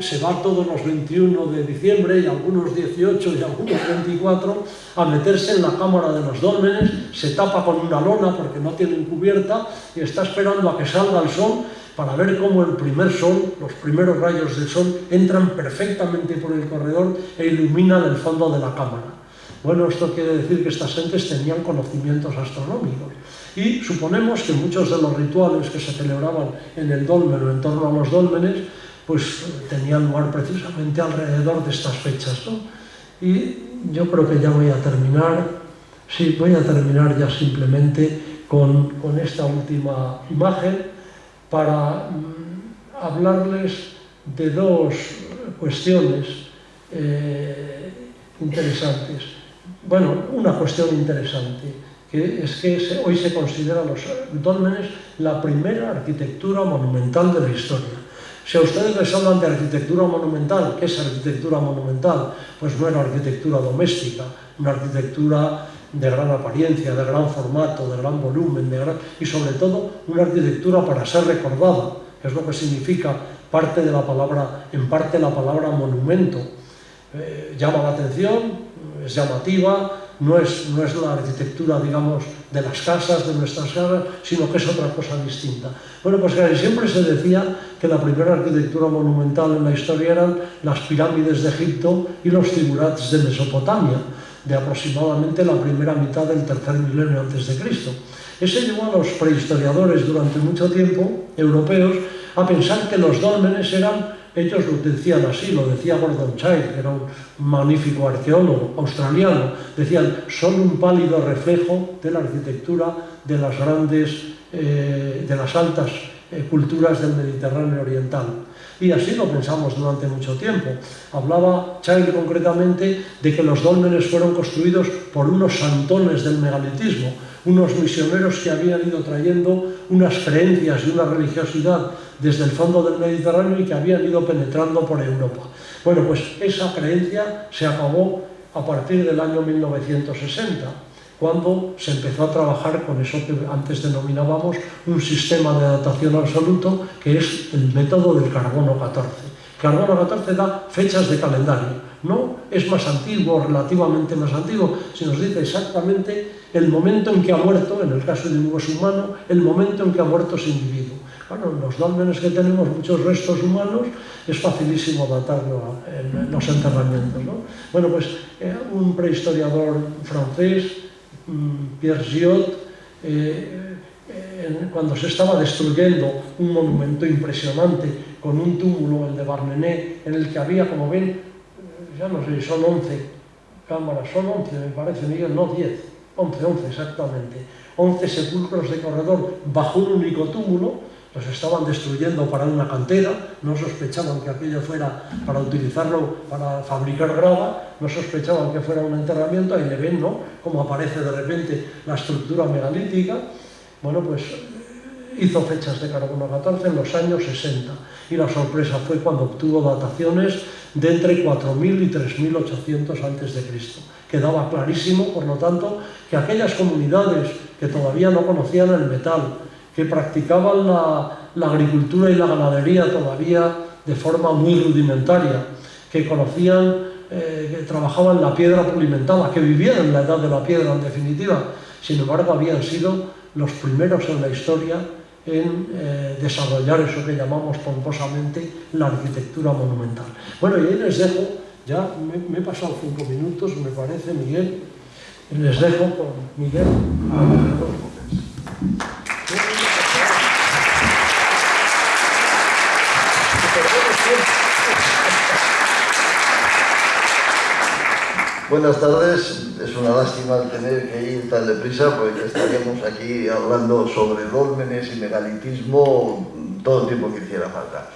se va todos los 21 de diciembre y algunos 18 y algunos 24 a meterse en la cámara de los dólmenes, se tapa con una lona porque no tienen cubierta y está esperando a que salga el sol para ver cómo el primer sol, los primeros rayos del sol, entran perfectamente por el corredor e iluminan el fondo de la cámara. Bueno, esto quiere decir que estas gentes tenían conocimientos astronómicos, y suponemos que muchos de los rituales que se celebraban en el dolmen o en torno a los dólmenes pues tenían lugar precisamente alrededor de estas fechas, ¿no? Y yo creo que ya voy a terminar Sí, voy a terminar ya simplemente con esta última imagen para hablarles de dos cuestiones interesantes. Bueno, una cuestión interesante, que es que hoy se considera los dólmenes la primera arquitectura monumental de la historia. Si a ustedes les hablan de arquitectura monumental, ¿qué es arquitectura monumental? Pues no era arquitectura doméstica, una arquitectura de gran apariencia, de gran formato, de gran volumen, y sobre todo una arquitectura para ser recordada, que es lo que significa parte de la palabra, en parte la palabra monumento. Llama la atención, es llamativa, no es la arquitectura, digamos, de las casas, de nuestras casas, sino que es otra cosa distinta. Bueno, pues casi siempre se decía que la primera arquitectura monumental en la historia eran las pirámides de Egipto y los zigurats de Mesopotamia, de aproximadamente la primera mitad del tercer milenio antes de Cristo. Ese llevó a los prehistoriadores durante mucho tiempo, europeos, a pensar que los dólmenes eran, ellos lo decían así, lo decía Gordon Childe, que era un magnífico arqueólogo australiano, decían, son un pálido reflejo de la arquitectura de las grandes, de las altas culturas del Mediterráneo oriental. Y así lo pensamos durante mucho tiempo. Hablaba Childe concretamente de que los dólmenes fueron construidos por unos santones del megalitismo, unos misioneros que habían ido trayendo unas creencias y una religiosidad desde el fondo del Mediterráneo y que habían ido penetrando por Europa. Bueno, pues esa creencia se acabó a partir del año 1960, cuando se empezó a trabajar con eso que antes denominábamos un sistema de datación absoluto, que es el método del carbono 14. Carbono 14 da fechas de calendario, no es más antiguo, relativamente más antiguo, se nos dice exactamente el momento en que ha muerto, en el caso de un hueso humano, el momento en que ha muerto ese individuo. Bueno, en los dólmenes que tenemos muchos restos humanos es facilísimo datarlo en los enterramientos, ¿no? Bueno, pues un prehistoriador francés, Pierre Giot, cuando se estaba destruyendo un monumento impresionante con un túmulo, el de Barnené, en el que había, como ven, ya no sé, son 11 cámaras, son 11 me parece, Miguel, no 10, 11 exactamente, 11 sepulcros de corredor bajo un único túmulo. Los estaban destruyendo para una cantera, no sospechaban que aquello fuera para utilizarlo para fabricar grava, no sospechaban que fuera un enterramiento, ahí le ven, ¿no?, cómo aparece de repente la estructura megalítica. Bueno, pues hizo fechas de carbono 14 en los años 60 y la sorpresa fue cuando obtuvo dataciones de entre 4.000 y 3.800 a.C. Quedaba clarísimo, por lo tanto, que aquellas comunidades que todavía no conocían el metal, que practicaban la agricultura y la ganadería todavía de forma muy rudimentaria, que conocían, que trabajaban la piedra pulimentada, que vivían en la edad de la piedra en definitiva, sin embargo habían sido los primeros en la historia en desarrollar eso que llamamos pomposamente la arquitectura monumental. Bueno, y ahí les dejo, ya me he pasado 5 minutos, me parece, Miguel, les dejo con Miguel. Buenas tardes, es una lástima tener que ir tan deprisa porque estaríamos aquí hablando sobre dólmenes y megalitismo todo el tiempo que hiciera falta.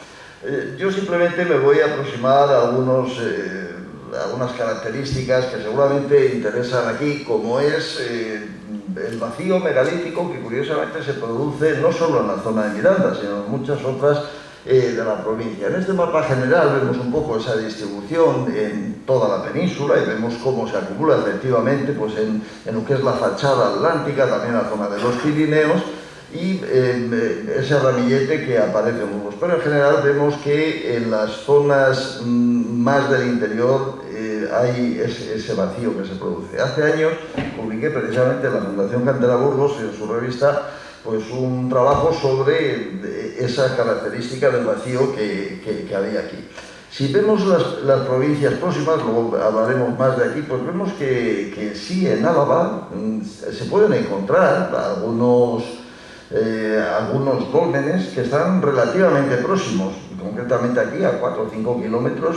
Yo simplemente me voy a aproximar a algunas características que seguramente interesan aquí, como es el vacío megalítico que curiosamente se produce no solo en la zona de Miranda, sino en muchas otras de la provincia. En este mapa general vemos un poco esa distribución en toda la península y vemos cómo se acumula efectivamente pues, en lo que es la fachada atlántica, también la zona de los Pirineos y ese ramillete que aparece en Burgos. Pero en general vemos que en las zonas más del interior hay ese vacío que se produce. Hace años publiqué precisamente en la Fundación Cantera Burgos en su revista pues un trabajo sobre esa característica del vacío que había aquí. Si vemos las provincias próximas, luego hablaremos más de aquí, pues vemos que sí, en Álava se pueden encontrar algunos dólmenes que están relativamente próximos, concretamente aquí a 4 o 5 kilómetros,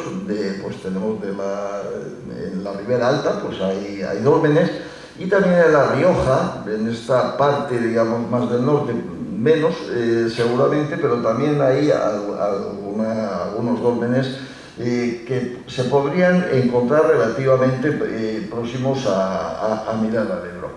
pues tenemos en la Ribera Alta, pues hay dólmenes, Y también en La Rioja, en esta parte, digamos, más del norte, menos seguramente, pero también hay algunos dólmenes que se podrían encontrar relativamente próximos a Miranda de Ebro.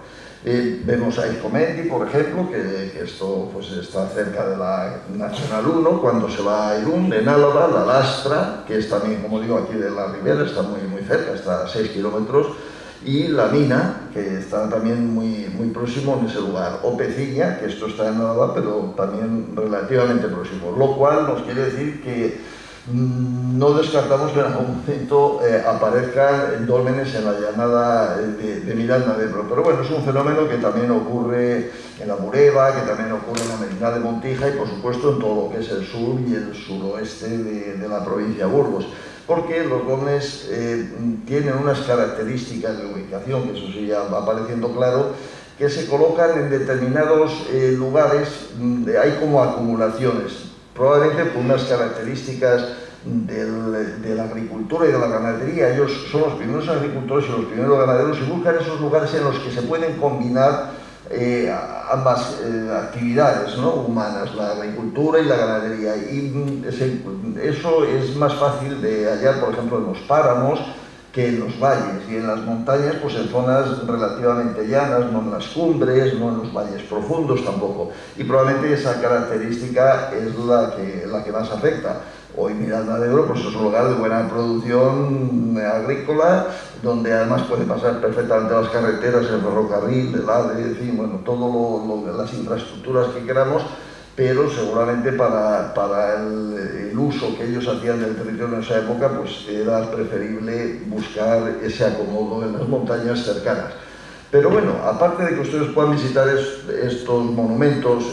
Vemos a Iscomendi, por ejemplo, que esto pues, está cerca de la Nacional 1, cuando se va a Irún, en Álava, La Lastra, que es también, como digo, aquí de la Ribera, está muy cerca, está a 6 kilómetros, y La Mina, que está también muy próximo en ese lugar, o Peciña, que esto está en Álava, pero también relativamente próximo, lo cual nos quiere decir que no descartamos que en algún momento aparezcan dólmenes en la llanada de Miranda de Ebro, pero bueno, es un fenómeno que también ocurre en la Bureba, que también ocurre en la Medina de Montija y por supuesto en todo lo que es el sur y el suroeste de la provincia de Burgos, porque los dólmenes tienen unas características de ubicación, que eso sí ya va apareciendo claro, que se colocan en determinados lugares, hay como acumulaciones, probablemente por unas características de la agricultura y de la ganadería. Ellos son los primeros agricultores y los primeros ganaderos y buscan esos lugares en los que se pueden combinar ambas actividades, ¿no?, humanas, la agricultura y la ganadería. Y eso es más fácil de hallar, por ejemplo, en los páramos que en los valles, y en las montañas, pues en zonas relativamente llanas, no en las cumbres, no en los valles profundos tampoco. Y probablemente esa característica es la que más afecta. Hoy Miranda de Ebro pues es un lugar de buena producción agrícola, donde además puede pasar perfectamente las carreteras, el ferrocarril, el AVE, en fin, bueno, todo las infraestructuras que queramos, pero seguramente para el uso que ellos hacían del territorio en esa época, pues era preferible buscar ese acomodo en las montañas cercanas. Pero bueno, aparte de que ustedes puedan visitar estos monumentos,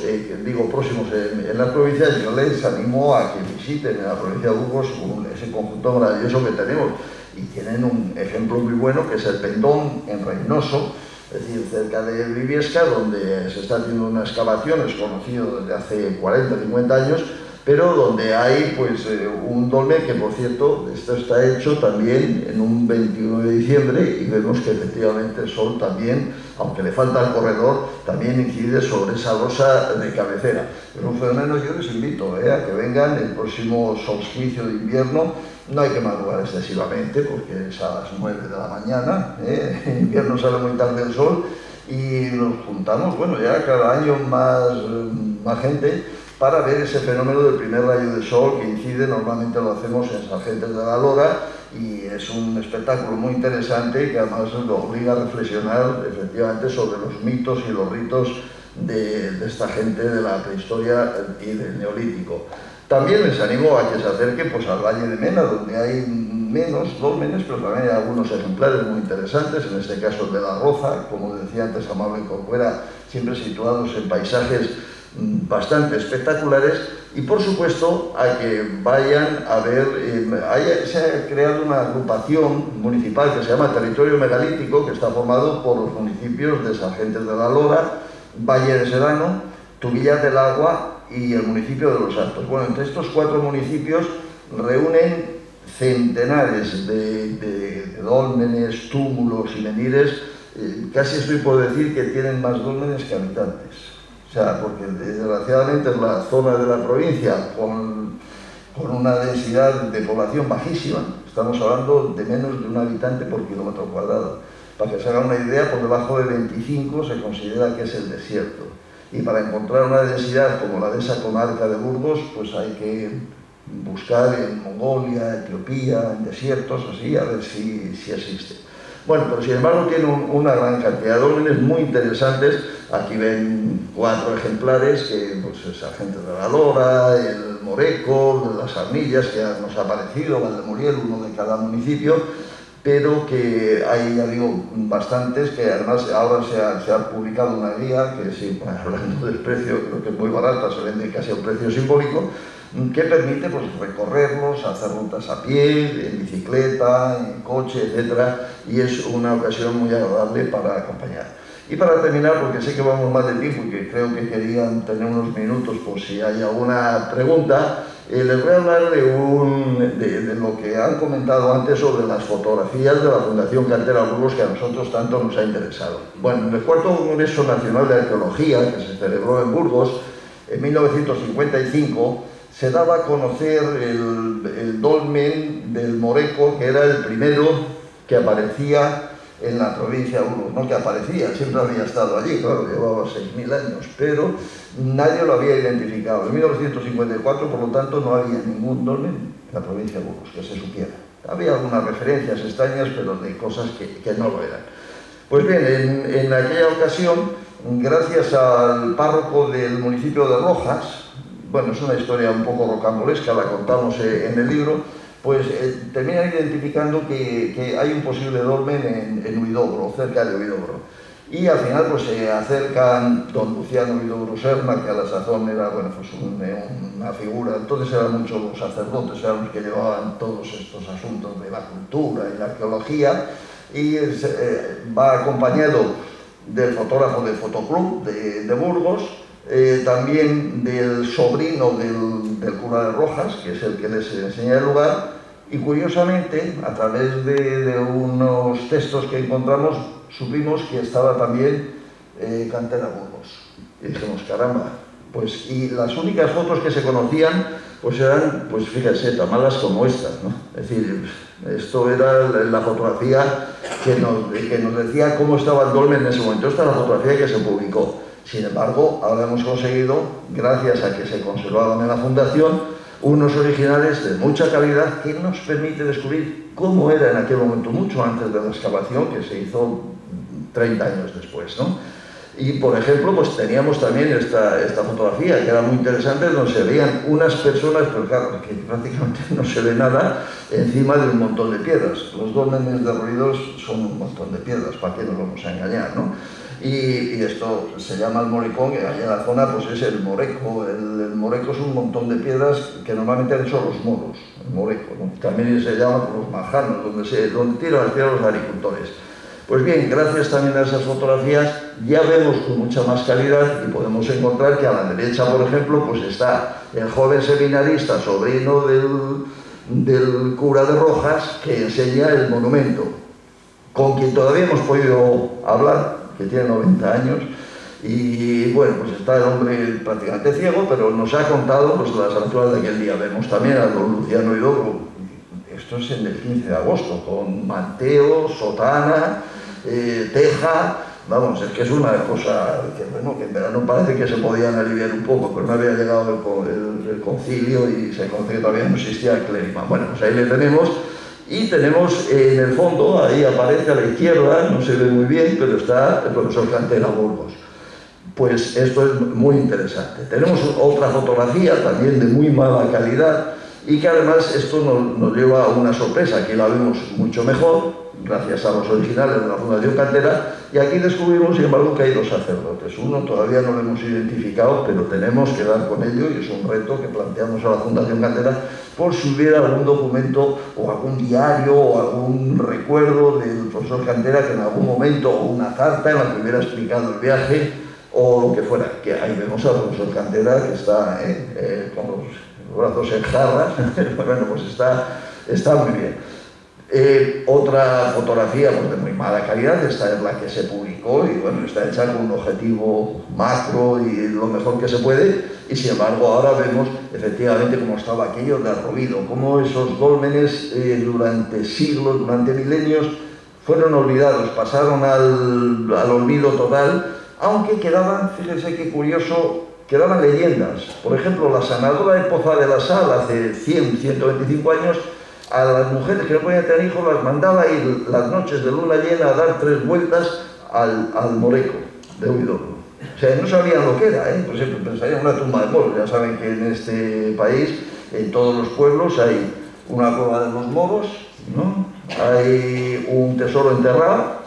digo, próximos en las provincias, yo les animo a que visiten en la provincia de Burgos ese conjunto maravilloso que tenemos. Y tienen un ejemplo muy bueno, que es el Pendón en Reynoso, es decir, cerca de Briviesca, donde se está haciendo una excavación, es conocido desde hace 40 o 50 años, pero donde hay pues, un dolmen que, por cierto, esto está hecho también en un 21 de diciembre y vemos que efectivamente el sol también, aunque le falta el corredor, también incide sobre esa losa de cabecera. Es un fenómeno, yo les invito a que vengan el próximo solsticio de invierno. No hay que madrugar excesivamente porque es a las 9 de la mañana, en invierno sale muy tarde el sol y nos juntamos, bueno, ya cada año más gente para ver ese fenómeno del primer rayo de sol que incide. Normalmente lo hacemos en Sargentes de la Lora y es un espectáculo muy interesante que además nos obliga a reflexionar efectivamente sobre los mitos y los ritos de esta gente de la prehistoria y del Neolítico. También les animo a que se acerquen pues, al Valle de Mena, donde hay menos dólmenes, pero también hay algunos ejemplares muy interesantes, en este caso el de La Roza, como decía antes Amable Corcuera, siempre situados en paisajes bastante espectaculares, y por supuesto a que vayan a ver, se ha creado una agrupación municipal que se llama Territorio Megalítico, que está formado por los municipios de Sargentes de la Lora, Valle de Sedano, Tubillas del Agua y el municipio de Los Altos. Bueno, entre estos 4 municipios reúnen centenares de dólmenes, túmulos y menires, casi estoy por decir que tienen más dólmenes que habitantes. O sea, porque desgraciadamente es la zona de la provincia con una densidad de población bajísima. Estamos hablando de menos de un habitante por kilómetro cuadrado. Para que se haga una idea, por debajo de 25 se considera que es el desierto. Y para encontrar una densidad como la de esa comarca de Burgos, pues hay que buscar en Mongolia, Etiopía, en desiertos, así, a ver si existe. Bueno, pero sin embargo tiene una gran cantidad de dólmenes muy interesantes. Aquí ven 4 ejemplares, que pues, el Sargento de la Lora, el Moreco, las Armillas, que ya nos ha aparecido, Valdemuriel, uno de cada municipio, pero que hay, ya digo, bastantes, que además ahora se ha publicado una guía, que sí, hablando del precio, creo que es muy barata, se vende casi a un precio simbólico, que permite pues, recorrerlos, hacer rutas a pie, en bicicleta, en coche, etc. Y es una ocasión muy agradable para acompañar. Y para terminar, porque sé que vamos más de tiempo y que creo que querían tener unos minutos por si hay alguna pregunta, Les voy a hablar de lo que han comentado antes sobre las fotografías de la Fundación Cantera Burgos, que a nosotros tanto nos ha interesado. Bueno, en el cuarto Congreso Nacional de Arqueología, que se celebró en Burgos en 1955, se daba a conocer el dolmen del Moreco, que era el primero que aparecía en la provincia de Burgos. No que aparecía, siempre había estado allí, claro, llevaba 6.000 años, pero nadie lo había identificado. En 1954, por lo tanto, no había ningún dolmen en la provincia de Burgos, que se supiera. Había algunas referencias extrañas, pero de cosas que no lo eran. Pues bien, en aquella ocasión, gracias al párroco del municipio de Rojas, bueno, es una historia un poco rocambolesca, la contamos en el libro, pues terminan identificando que hay un posible dolmen en Huidobro, cerca de Huidobro. Y al final pues se acercan don Luciano Huidobro Serna, que a la sazón era, bueno, pues una figura, entonces eran muchos los sacerdotes, eran los que llevaban todos estos asuntos de la cultura y la arqueología, y va acompañado del fotógrafo del Fotoclub de Burgos, también del sobrino del cura de Rojas, que es el que les enseña el lugar, y curiosamente, a través de unos textos que encontramos, supimos que estaba también Cantera Burgos. Y dijimos, caramba, pues, y las únicas fotos que se conocían, pues eran, pues fíjense, tan malas como estas, ¿no? Es decir, esto era la fotografía que nos decía cómo estaba el dolmen en ese momento. Esta es la fotografía que se publicó. Sin embargo, ahora hemos conseguido, gracias a que se conservaban en la fundación, unos originales de mucha calidad que nos permite descubrir cómo era en aquel momento, mucho antes de la excavación, que se hizo 30 años después, ¿no? Y, por ejemplo, pues teníamos también esta fotografía, que era muy interesante, donde se veían unas personas, pero claro, que prácticamente no se ve nada, encima de un montón de piedras. Los dólmenes derruidos son un montón de piedras, ¿para qué nos vamos a engañar, no? Y esto se llama el Morecón, y allá en la zona pues es el Moreco. El Moreco es un montón de piedras que normalmente han hecho los moros, el Moreco, ¿no? También se llama por los majanos, donde tiran las piedras los agricultores. Pues bien, gracias también a esas fotografías ya vemos con mucha más calidad y podemos encontrar que a la derecha, por ejemplo, pues está el joven seminarista, sobrino del cura de Rojas, que enseña el monumento, con quien todavía hemos podido hablar, que tiene 90 años, y bueno, pues está el hombre prácticamente ciego, pero nos ha contado pues las aventuras de aquel día. Vemos también a don Luciano Huidobro, esto es en el 15 de agosto, con manteo, sotana, teja, vamos, es que es una cosa que, bueno, que en verano parece que se podían aliviar un poco, pero no había llegado el concilio y se conoce que todavía no existía el clérigma. Bueno, pues ahí le tenemos. Y tenemos en el fondo, ahí aparece a la izquierda, no se ve muy bien, pero está el profesor Cantera Burgos. Pues esto es muy interesante. Tenemos otra fotografía también de muy mala calidad y que además esto nos lleva a una sorpresa. Aquí la vemos mucho mejor, gracias a los originales de la Fundación Cantera, y aquí descubrimos, sin embargo, que hay dos sacerdotes. Uno todavía no lo hemos identificado, pero tenemos que dar con ello, y es un reto que planteamos a la Fundación Cantera, por si hubiera algún documento o algún diario o algún recuerdo del profesor Cantera que en algún momento, o una carta en la que hubiera explicado el viaje o lo que fuera. Que ahí vemos al profesor Cantera que está con los brazos en jarras. Bueno, pues está muy bien. Otra fotografía pues, de muy mala calidad, esta es la que se publicó y bueno, está hecha con un objetivo macro y lo mejor que se puede, y sin embargo ahora vemos efectivamente cómo estaba aquello de Arrobido, cómo esos dólmenes durante siglos, durante milenios fueron olvidados, pasaron al olvido total, aunque quedaban, fíjense qué curioso, quedaban leyendas. Por ejemplo, la sanadora de Poza de la Sal hace 100, 125 años, a las mujeres que no podían tener hijos las mandaba ir las noches de luna llena a dar 3 vueltas al Moreco de Huidobro. O sea, no sabían lo que era, por ejemplo, pensarían una tumba de moros. Ya saben que en este país, en todos los pueblos, hay una cueva de los moros, ¿no? Hay un tesoro enterrado,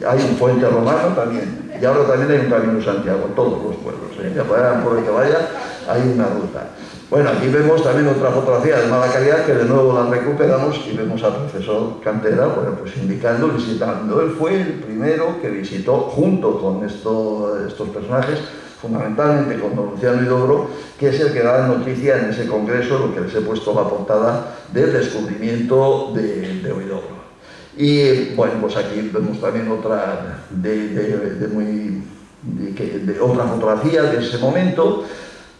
hay un puente romano también, y ahora también hay un camino de Santiago en todos los pueblos, ya vayan por el que vaya, hay una ruta. Bueno, aquí vemos también otra fotografía de mala calidad que de nuevo la recuperamos y vemos al profesor Cantera, bueno, pues indicando, visitando. Él fue el primero que visitó, junto con estos personajes, fundamentalmente con don Luciano Huidobro, que es el que da noticia en ese congreso, lo que les he puesto la portada del descubrimiento de Huidobro. Y bueno, pues aquí vemos también otra otra fotografía de ese momento.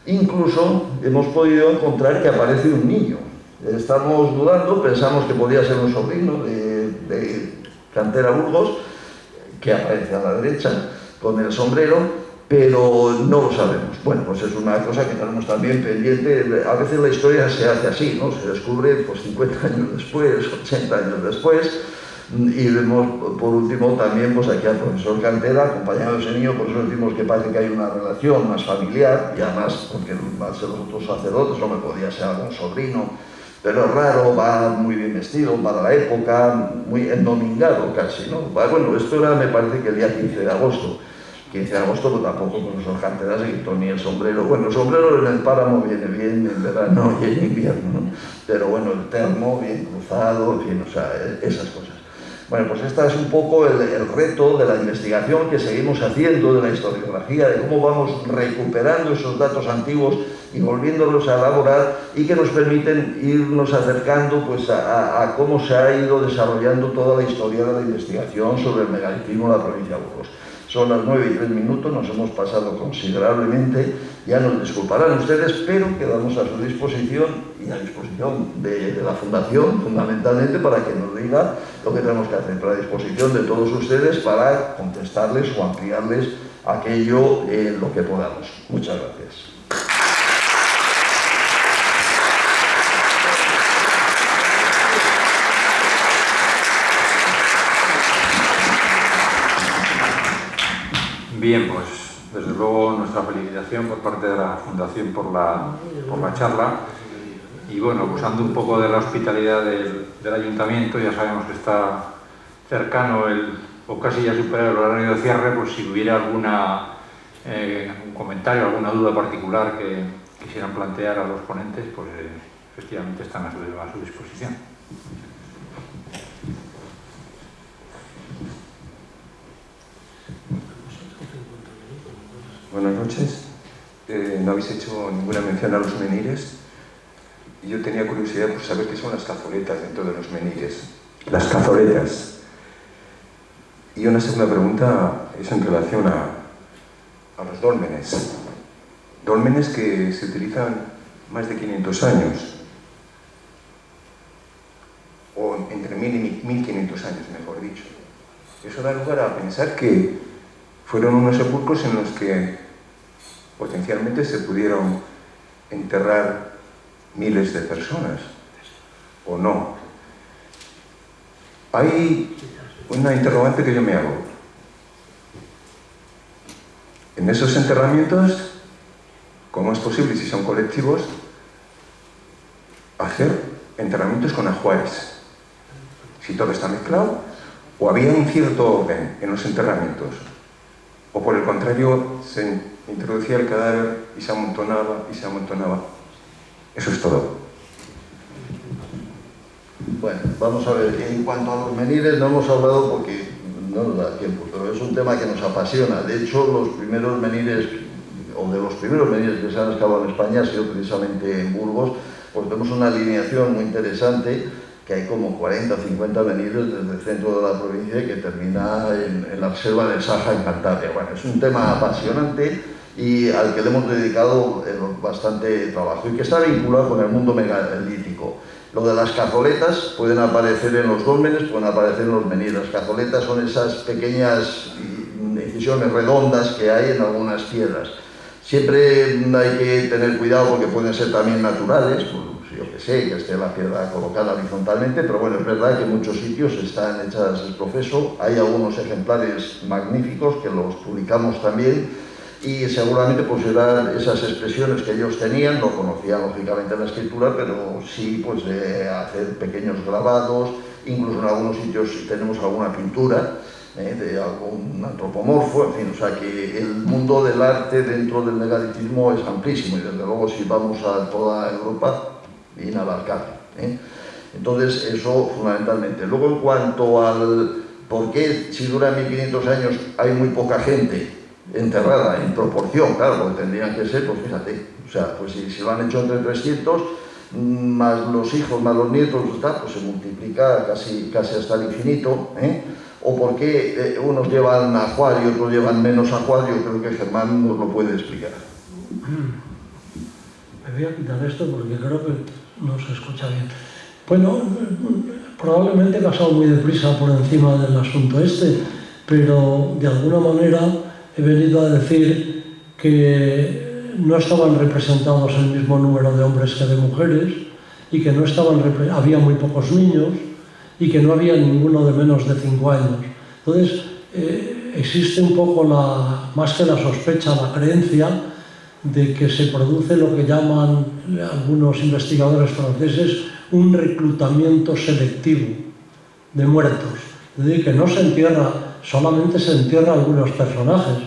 Incluso hemos podido encontrar que aparece un niño. Estamos dudando, pensamos que podía ser un sobrino de Cantera Burgos, que aparece a la derecha con el sombrero, pero no lo sabemos. Bueno, pues es una cosa que tenemos también pendiente. A veces la historia se hace así, ¿no? Se descubre pues 50 años después, 80 años después, y vemos por último también pues aquí al profesor Cantera acompañado de ese niño. Por eso decimos que parece que hay una relación más familiar, y además porque al ser los otros sacerdotes no me podía ser algún sobrino, pero es raro, va muy bien vestido para la época, muy endomingado casi, ¿no? Bueno, esto era, me parece que el día 15 de agosto. 15 de agosto, pero tampoco el profesor Cantera se quitó ni el sombrero. Bueno, el sombrero en el páramo viene bien en verano y en invierno, ¿no? Pero bueno, el termo bien cruzado, en fin, o sea, esas cosas. Bueno, pues este es un poco el reto de la investigación que seguimos haciendo, de la historiografía, de cómo vamos recuperando esos datos antiguos y volviéndolos a elaborar, y que nos permiten irnos acercando pues, a cómo se ha ido desarrollando toda la historia de la investigación sobre el megalitismo en la provincia de Burgos. Son las 9:03, nos hemos pasado considerablemente, ya nos disculparán ustedes, pero quedamos a su disposición y a disposición de la Fundación, fundamentalmente, para que nos diga lo que tenemos que hacer, pero a disposición de todos ustedes para contestarles o ampliarles aquello lo que podamos. Muchas gracias. Bien, pues desde luego nuestra felicitación por parte de la Fundación por la charla. Y bueno, abusando un poco de la hospitalidad del Ayuntamiento, ya sabemos que está cercano o casi ya superado el horario de cierre, pues si hubiera algún comentario, alguna duda particular que quisieran plantear a los ponentes, pues efectivamente están a su disposición. Buenas noches. No habéis hecho ninguna mención a los menires. Y yo tenía curiosidad por saber qué son las cazoletas dentro de los menires. Las cazoletas. Y una segunda pregunta es en relación a los dólmenes. Dólmenes que se utilizan más de 500 años. O entre 1000 y 1500 años, mejor dicho. Eso da lugar a pensar que fueron unos sepulcros en los que potencialmente se pudieron enterrar miles de personas, ¿o no? Hay una interrogante que yo me hago. En esos enterramientos, ¿cómo es posible, si son colectivos, hacer enterramientos con ajuares? Si todo está mezclado, o había un cierto orden en los enterramientos, o por el contrario, se introducía el cadáver y se amontonaba y se amontonaba. Eso es todo. Bueno, vamos a ver, en cuanto a los menires no hemos hablado porque no nos da tiempo, pero es un tema que nos apasiona. De hecho, los primeros menires, o de los primeros menires que se han excavado en España, ha sido precisamente en Burgos, pues vemos una alineación muy interesante, que hay como 40 o 50 menires desde el centro de la provincia y que termina en la reserva del Saja, en Cantabria. Bueno, es un tema apasionante y al que le hemos dedicado bastante trabajo y que está vinculado con el mundo megalítico. Lo de las cazoletas pueden aparecer en los dólmenes, pueden aparecer en los menires. Las cazoletas son esas pequeñas incisiones redondas que hay en algunas piedras. Siempre hay que tener cuidado porque pueden ser también naturales, pues, yo que sé, que esté la piedra colocada horizontalmente, pero bueno, es verdad que en muchos sitios están hechas el profeso. Hay algunos ejemplares magníficos que los publicamos también, y seguramente pues eran esas expresiones que ellos tenían, no conocían lógicamente la escritura, pero sí pues hacer pequeños grabados, incluso en algunos sitios tenemos alguna pintura de algún antropomorfo, en fin, o sea que el mundo del arte dentro del megalitismo es amplísimo y desde luego si vamos a toda Europa, inabarcable. Entonces eso fundamentalmente. Luego en cuanto al por qué si duran 1500 años hay muy poca gente, enterrada en proporción, claro, porque tendrían que ser, pues fíjate, o sea, pues si lo han hecho entre 300, más los hijos, más los nietos, pues se multiplica casi hasta el infinito, ¿eh? O por qué unos llevan ajuar y otros llevan menos ajuar, yo creo que Germán nos lo puede explicar. Me voy a quitar esto porque creo que no se escucha bien. Bueno, probablemente he pasado muy deprisa por encima del asunto este, pero de alguna manera he venido a decir que no estaban representados el mismo número de hombres que de mujeres y que no había muy pocos niños y que no había ninguno de menos de 5 años. Entonces, existe un poco, más que la sospecha, la creencia de que se produce lo que llaman algunos investigadores franceses un reclutamiento selectivo de muertos. Es decir, que no se entierra, solamente se entierra algunos personajes.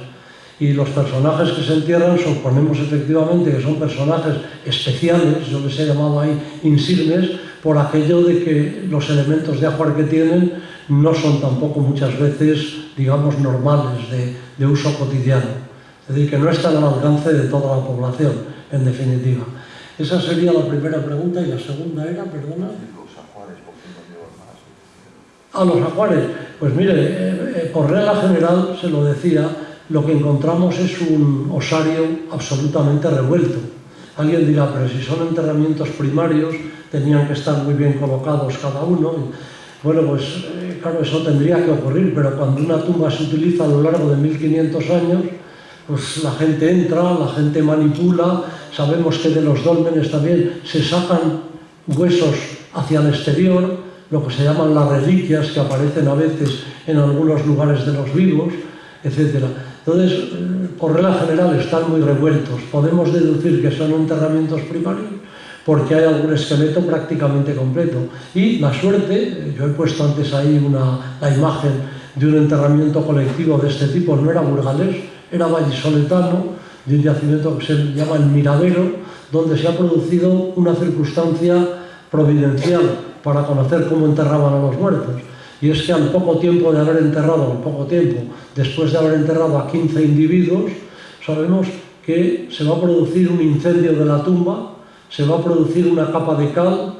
Y los personajes que se entierran suponemos efectivamente que son personajes especiales, yo les he llamado ahí insignes, por aquello de que los elementos de ajuar que tienen no son tampoco muchas veces, digamos, normales de uso cotidiano. Es decir, que no están al alcance de toda la población, en definitiva. Esa sería la primera pregunta, y la segunda era, perdona. Los ajuares, ¿por qué no llevan más? A los ajuares, pues mire, por regla general, se lo decía, lo que encontramos es un osario absolutamente revuelto. Alguien dirá, pero si son enterramientos primarios, tenían que estar muy bien colocados cada uno. Bueno, pues claro, eso tendría que ocurrir, pero cuando una tumba se utiliza a lo largo de 1500 años, pues la gente entra, la gente manipula, sabemos que de los dólmenes también se sacan huesos hacia el exterior, lo que se llaman las reliquias, que aparecen a veces en algunos lugares de los vivos, etc. Entonces, por regla general están muy revueltos. Podemos deducir que son enterramientos primarios porque hay algún esqueleto prácticamente completo. Y la suerte, yo he puesto antes ahí la imagen de un enterramiento colectivo de este tipo, no era burgalés, era vallisoletano, de un yacimiento que se llama El Miradero, donde se ha producido una circunstancia providencial para conocer cómo enterraban a los muertos. Y es que al poco tiempo de haber enterrado, después de haber enterrado a 15 individuos, sabemos que se va a producir un incendio de la tumba, se va a producir una capa de cal,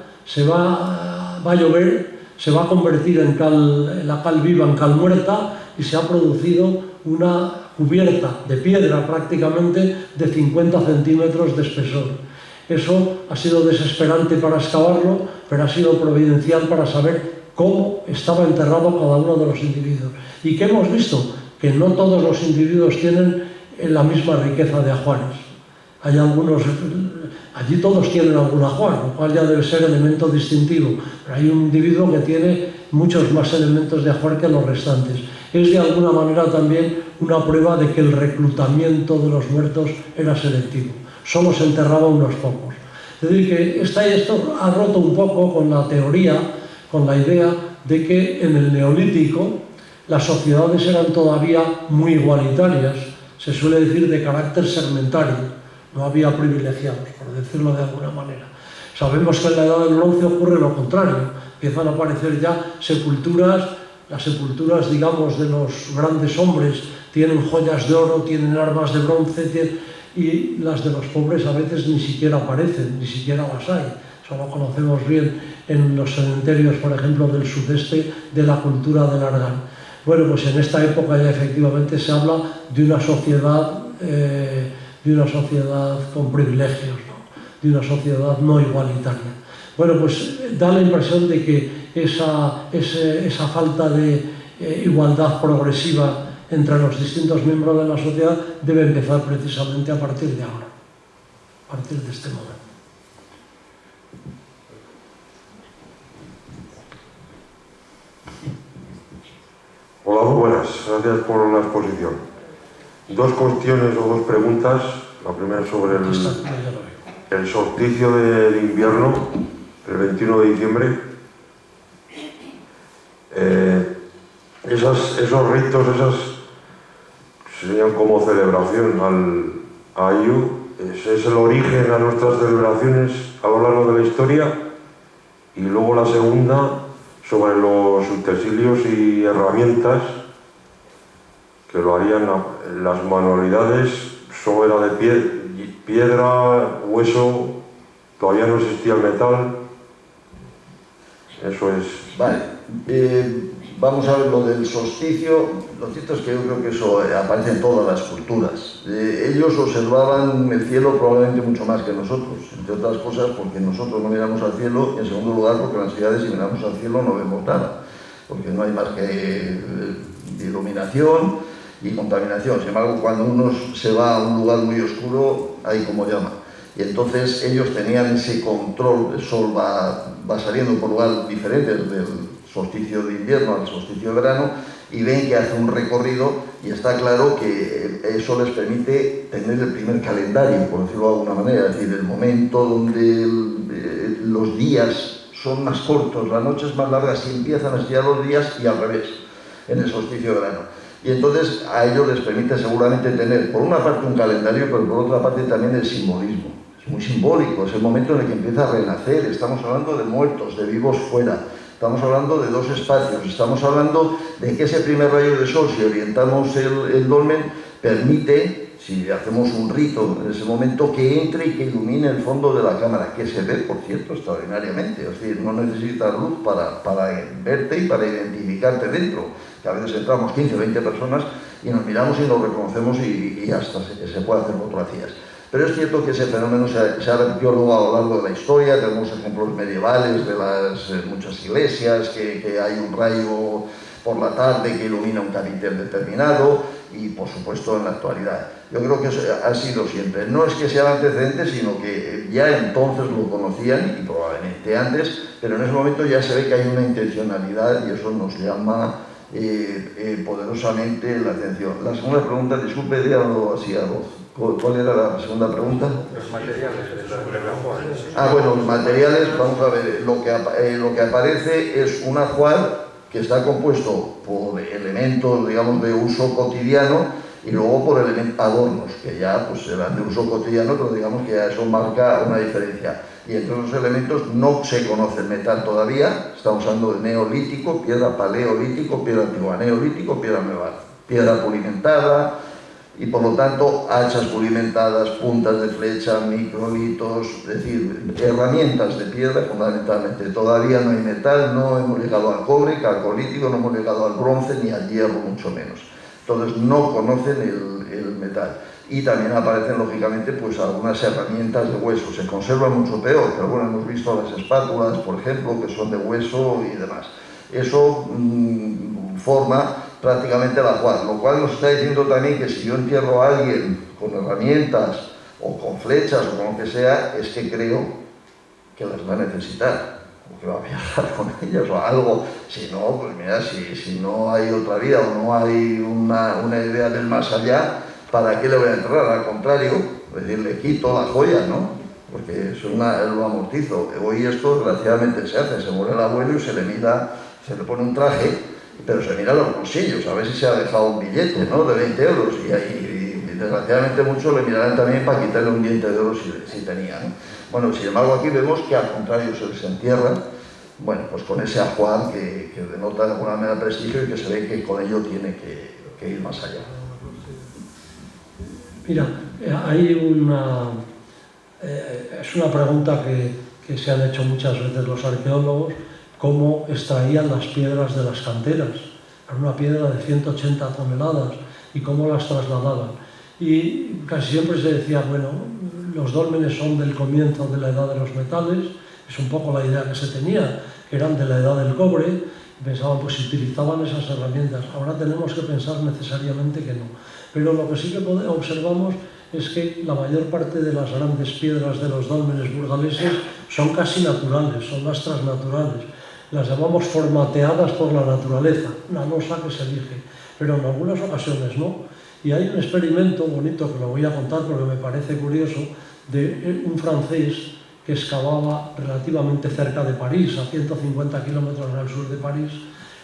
va a llover, se va a convertir la cal viva en cal muerta, y se ha producido una cubierta de piedra prácticamente de 50 centímetros de espesor. Eso ha sido desesperante para excavarlo, pero ha sido providencial para saber cómo estaba enterrado cada uno de los individuos. ¿Y qué hemos visto? Que no todos los individuos tienen la misma riqueza de ajuares. Hay algunos, allí todos tienen algún ajuar, lo cual ya debe ser elemento distintivo, pero hay un individuo que tiene muchos más elementos de ajuar que los restantes. Es de alguna manera también una prueba de que el reclutamiento de los muertos era selectivo. Solo se enterraba unos pocos. Es decir, que esto ha roto un poco con la teoría, con la idea de que en el Neolítico las sociedades eran todavía muy igualitarias, se suele decir de carácter segmentario, no había privilegiados, por decirlo de alguna manera. Sabemos que en la Edad del Bronce ocurre lo contrario, empiezan a aparecer ya sepulturas, las sepulturas, digamos, de los grandes hombres tienen joyas de oro, tienen armas de bronce, y las de los pobres a veces ni siquiera aparecen, ni siquiera las hay. Eso lo conocemos bien en los cementerios, por ejemplo, del sudeste de la cultura del Argán. Bueno, pues en esta época ya efectivamente se habla de una sociedad con privilegios, ¿no? De una sociedad no igualitaria. Bueno, pues da la impresión de que esa falta de igualdad progresiva entre los distintos miembros de la sociedad debe empezar precisamente a partir de ahora, a partir de este momento. Hola, muy buenas. Gracias por la exposición. Dos cuestiones o dos preguntas. La primera sobre el solsticio de invierno, el 21 de diciembre. Esos ritos, serían como celebración a Ayu. ¿Es el origen a nuestras celebraciones a lo largo de la historia? Y luego la segunda, sobre los utensilios y herramientas que lo harían, las manualidades solo era de piedra, hueso, todavía no existía el metal. Eso es. Vale, vamos a ver lo del solsticio. Lo cierto es que yo creo que eso aparece en todas las culturas. Ellos observaban el cielo probablemente mucho más que nosotros, entre otras cosas porque nosotros no miramos al cielo, y en segundo lugar porque en las ciudades, si miramos al cielo, no vemos nada, porque no hay más que iluminación y contaminación. Sin embargo, cuando uno se va a un lugar muy oscuro, hay como llama. Y entonces ellos tenían ese control, el sol va saliendo por lugar diferente del solsticio de invierno al solsticio de verano, y ven que hace un recorrido, y está claro que eso les permite tener el primer calendario, por decirlo de alguna manera, es decir, el momento donde los días son más cortos, las noches más largas, y empiezan a estallar los días, y al revés, en el solsticio de verano. Y entonces a ellos les permite seguramente tener, por una parte, un calendario, pero por otra parte también el simbolismo. Es muy simbólico, es el momento en el que empieza a renacer. Estamos hablando de muertos, de vivos fuera, estamos hablando de dos espacios, estamos hablando de que ese primer rayo de sol, si orientamos el dolmen, permite, si hacemos un rito en ese momento, que entre y que ilumine el fondo de la cámara, que se ve, por cierto, extraordinariamente. Es decir, no necesitas luz para verte y para identificarte dentro, que a veces entramos 15 o 20 personas y nos miramos y nos reconocemos y hasta se puede hacer fotografías. Pero es cierto que ese fenómeno se ha repetido luego a lo largo de la historia. Tenemos ejemplos medievales de las muchas iglesias, que hay un rayo por la tarde que ilumina un capitel determinado, y por supuesto en la actualidad. Yo creo que eso ha sido siempre. No es que sea antecedente, sino que ya entonces lo conocían, y probablemente antes, pero en ese momento ya se ve que hay una intencionalidad, y eso nos llama poderosamente la atención. La segunda pregunta, disculpe, dígalo así a voz. ¿Cuál era la segunda pregunta? Los materiales de la bueno, los materiales, vamos a ver, lo que aparece es un ajuar que está compuesto por elementos, digamos, de uso cotidiano, y luego por adornos, que ya pues serán de uso cotidiano, pero digamos que ya eso marca una diferencia. Y entre esos elementos no se conoce el metal todavía. Estamos hablando de neolítico, piedra paleolítico, piedra antigua, neolítico, piedra nueva, piedra pulimentada, y por lo tanto hachas pulimentadas, puntas de flecha, microlitos, es decir, herramientas de piedra fundamentalmente. Todavía no hay metal, no hemos llegado al cobre, calcolítico, no hemos llegado al bronce ni al hierro, mucho menos. Entonces no conocen el metal. Y también aparecen, lógicamente, pues algunas herramientas de hueso. Se conservan mucho peor, pero bueno, hemos visto las espátulas, por ejemplo, que son de hueso y demás. Eso forma prácticamente el ajuar, lo cual nos está diciendo también que si yo entierro a alguien con herramientas o con flechas o con lo que sea, es que creo que las va a necesitar, o que va a viajar con ellas o algo. Si no, pues mira, si no hay otra vida o no hay una idea del más allá, ¿para qué le voy a enterrar? Al contrario, es decir, le quito la joya, ¿no? Porque es lo amortizo. Hoy esto desgraciadamente se hace, se muere el abuelo y se le pone un traje, pero se mira los bolsillos, a ver si se ha dejado un billete, ¿no?, de 20 euros, y desgraciadamente muchos le mirarán también para quitarle un diente de oro si tenía, ¿no? Bueno, sin embargo aquí vemos que al contrario se les entierra, bueno, pues con ese ajuar que denota de alguna manera prestigio, y que se ve que con ello tiene que ir más allá. Mira, hay es una pregunta que se han hecho muchas veces los arqueólogos: cómo extraían las piedras de las canteras. Era una piedra de 180 toneladas, y cómo las trasladaban. Y casi siempre se decía, bueno, los dólmenes son del comienzo de la edad de los metales, es un poco la idea que se tenía, que eran de la edad del cobre, y pensaban, pues utilizaban esas herramientas. Ahora tenemos que pensar necesariamente que no. Pero lo que sí que observamos es que la mayor parte de las grandes piedras de los dólmenes burgaleses son casi naturales, son lastres naturales. Las llamamos formateadas por la naturaleza, una losa que se elige, pero en algunas ocasiones no. Y hay un experimento bonito que lo voy a contar porque me parece curioso, de un francés que excavaba relativamente cerca de París, a 150 kilómetros al sur de París,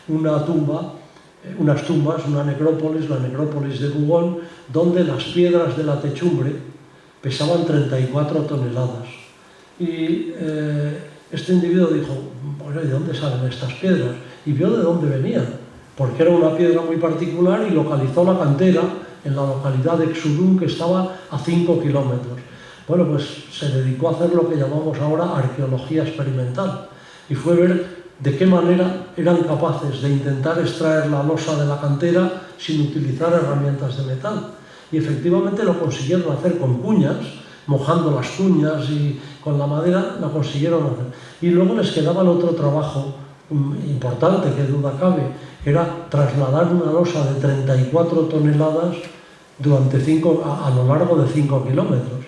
unas tumbas, una necrópolis, la necrópolis de Gougon, donde las piedras de la techumbre pesaban 34 toneladas. Y este individuo dijo, bueno, ¿y de dónde salen estas piedras? Y vio de dónde venían. porque era una piedra muy particular, y localizó la cantera en la localidad de Xudún, que estaba a 5 kilómetros. Bueno, pues se dedicó a hacer lo que llamamos ahora arqueología experimental, y fue ver de qué manera eran capaces de intentar extraer la losa de la cantera sin utilizar herramientas de metal. Y efectivamente lo consiguieron hacer con cuñas, mojando las cuñas, y con la madera lo consiguieron hacer. Y luego les quedaba el otro trabajo importante, que duda cabe, que era trasladar una losa de 34 toneladas a lo largo de 5 kilómetros.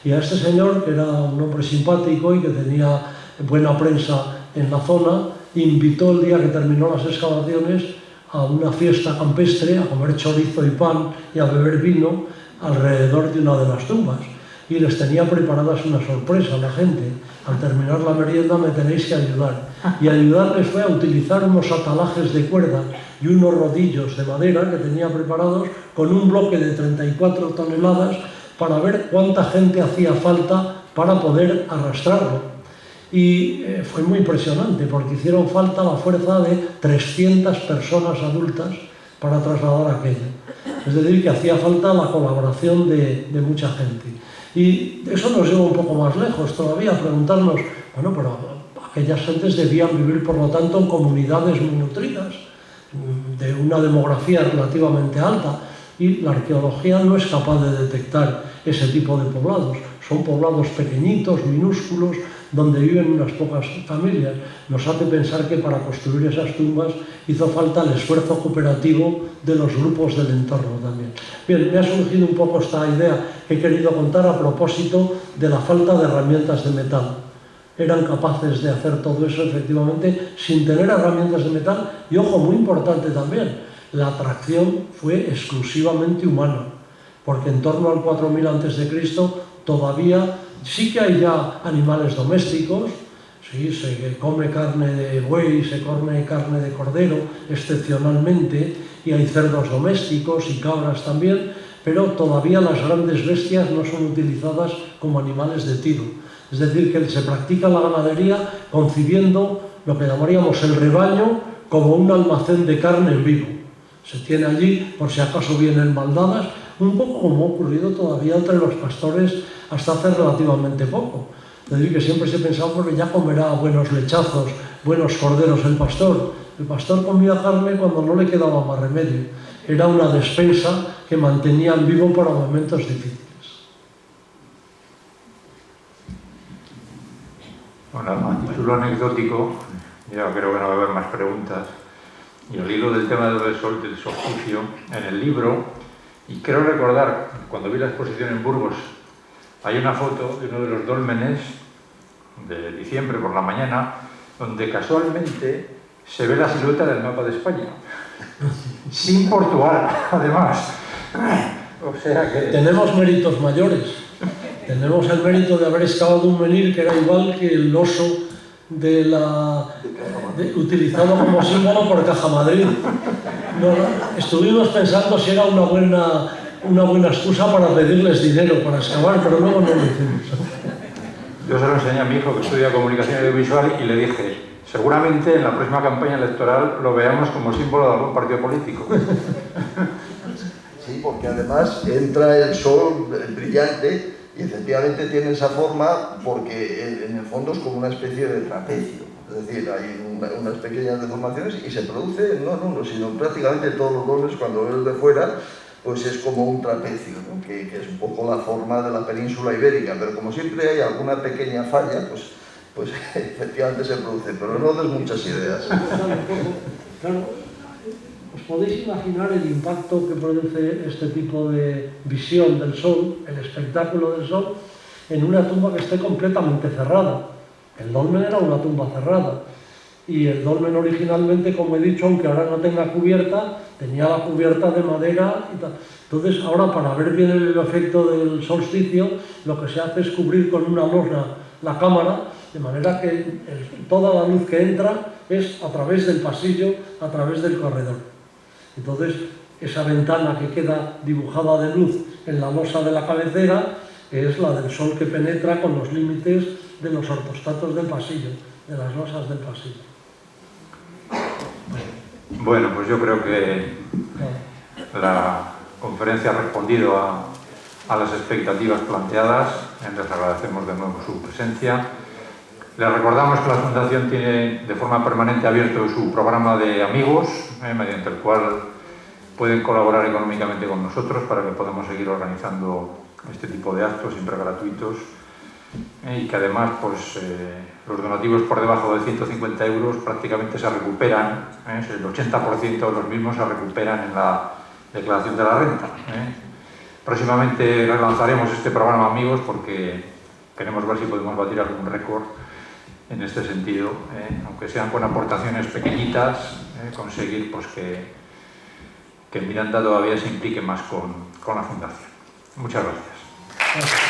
Y a este señor, que era un hombre simpático y que tenía buena prensa en la zona, invitó el día que terminó las excavaciones a una fiesta campestre, a comer chorizo y pan y a beber vino alrededor de una de las tumbas. Y les tenía preparadas una sorpresa a la gente. Al terminar la merienda me tenéis que ayudar. Y ayudarles fue a utilizar unos atalajes de cuerda y unos rodillos de madera que tenía preparados con un bloque de 34 toneladas para ver cuánta gente hacía falta para poder arrastrarlo. Y fue muy impresionante, porque hicieron falta la fuerza de 300 personas adultas para trasladar aquello. Es decir, que hacía falta la colaboración de mucha gente. Y eso nos lleva un poco más lejos todavía, a preguntarnos, bueno, pero aquellas gentes debían vivir, por lo tanto, en comunidades muy nutridas, de una demografía relativamente alta, y la arqueología no es capaz de detectar ese tipo de poblados. Son poblados pequeñitos, minúsculos, donde viven unas pocas familias. Nos hace pensar que para construir esas tumbas hizo falta el esfuerzo cooperativo de los grupos del entorno también. Bien, me ha surgido un poco esta idea que he querido contar a propósito de la falta de herramientas de metal. Eran capaces de hacer todo eso, efectivamente, sin tener herramientas de metal. Y ojo, muy importante también, la atracción fue exclusivamente humana, porque en torno al 4000 a.C. todavía sí que hay ya animales domésticos, sí, se come carne de buey, se come carne de cordero, excepcionalmente, y hay cerdos domésticos y cabras también, pero todavía las grandes bestias no son utilizadas como animales de tiro. Es decir, que se practica la ganadería concibiendo lo que llamaríamos el rebaño como un almacén de carne en vivo. Se tiene allí, por si acaso vienen maldadas, un poco como ha ocurrido todavía entre los pastores hasta hace relativamente poco. Es decir, que siempre se pensaba porque ya comerá buenos lechazos, buenos corderos el pastor. El pastor comía carne cuando no le quedaba más remedio. Era una despensa que mantenían vivo para momentos difíciles. Bueno, a título anecdótico, ya creo que no va a haber más preguntas, y al hilo del tema del solsticio, en el libro, y quiero recordar, cuando vi la exposición en Burgos, hay una foto de uno de los dólmenes de diciembre por la mañana, donde casualmente se ve la silueta del mapa de España, sin Portugal, además. O sea que... Tenemos méritos mayores. Tenemos el mérito de haber excavado un menhir que era igual que el oso utilizado como símbolo por Caja Madrid. Estuvimos pensando si era una buena excusa para pedirles dinero para excavar, pero luego no lo hicimos. Yo se lo enseñé a mi hijo que estudia comunicación audiovisual y le dije, seguramente en la próxima campaña electoral lo veamos como símbolo de algún partido político. Sí, porque además entra el sol brillante y efectivamente tiene esa forma porque en el fondo es como una especie de trapecio. Es decir, hay unas pequeñas deformaciones y se produce, no en uno, sino prácticamente todos los dolores cuando ves de fuera, pues es como un trapecio, ¿no? que es un poco la forma de la península ibérica, pero como siempre hay alguna pequeña falla, pues efectivamente se produce, pero no des muchas ideas. Claro, ¿os podéis imaginar el impacto que produce este tipo de visión del sol, el espectáculo del sol, en una tumba que esté completamente cerrada? El dolmen era una tumba cerrada. Y el dolmen originalmente, como he dicho, aunque ahora no tenga cubierta, tenía la cubierta de madera y tal. Entonces, ahora para ver bien el efecto del solsticio, lo que se hace es cubrir con una lona la cámara, de manera que toda la luz que entra es a través del pasillo, a través del corredor. Entonces, esa ventana que queda dibujada de luz en la losa de la cabecera es la del sol que penetra con los límites de los ortostatos del pasillo, de las losas del pasillo. Bueno, pues yo creo que la conferencia ha respondido a las expectativas planteadas. Les agradecemos de nuevo su presencia. Les recordamos que la Fundación tiene de forma permanente abierto su programa de amigos, mediante el cual pueden colaborar económicamente con nosotros para que podamos seguir organizando este tipo de actos siempre gratuitos, y que además pues, los donativos por debajo de 150 euros prácticamente se recuperan, el 80% de los mismos se recuperan en la declaración de la renta. Próximamente relanzaremos este programa Amigos porque queremos ver si podemos batir algún récord en este sentido, aunque sean con aportaciones pequeñitas, conseguir pues, que Miranda todavía se implique más con la Fundación. Muchas gracias.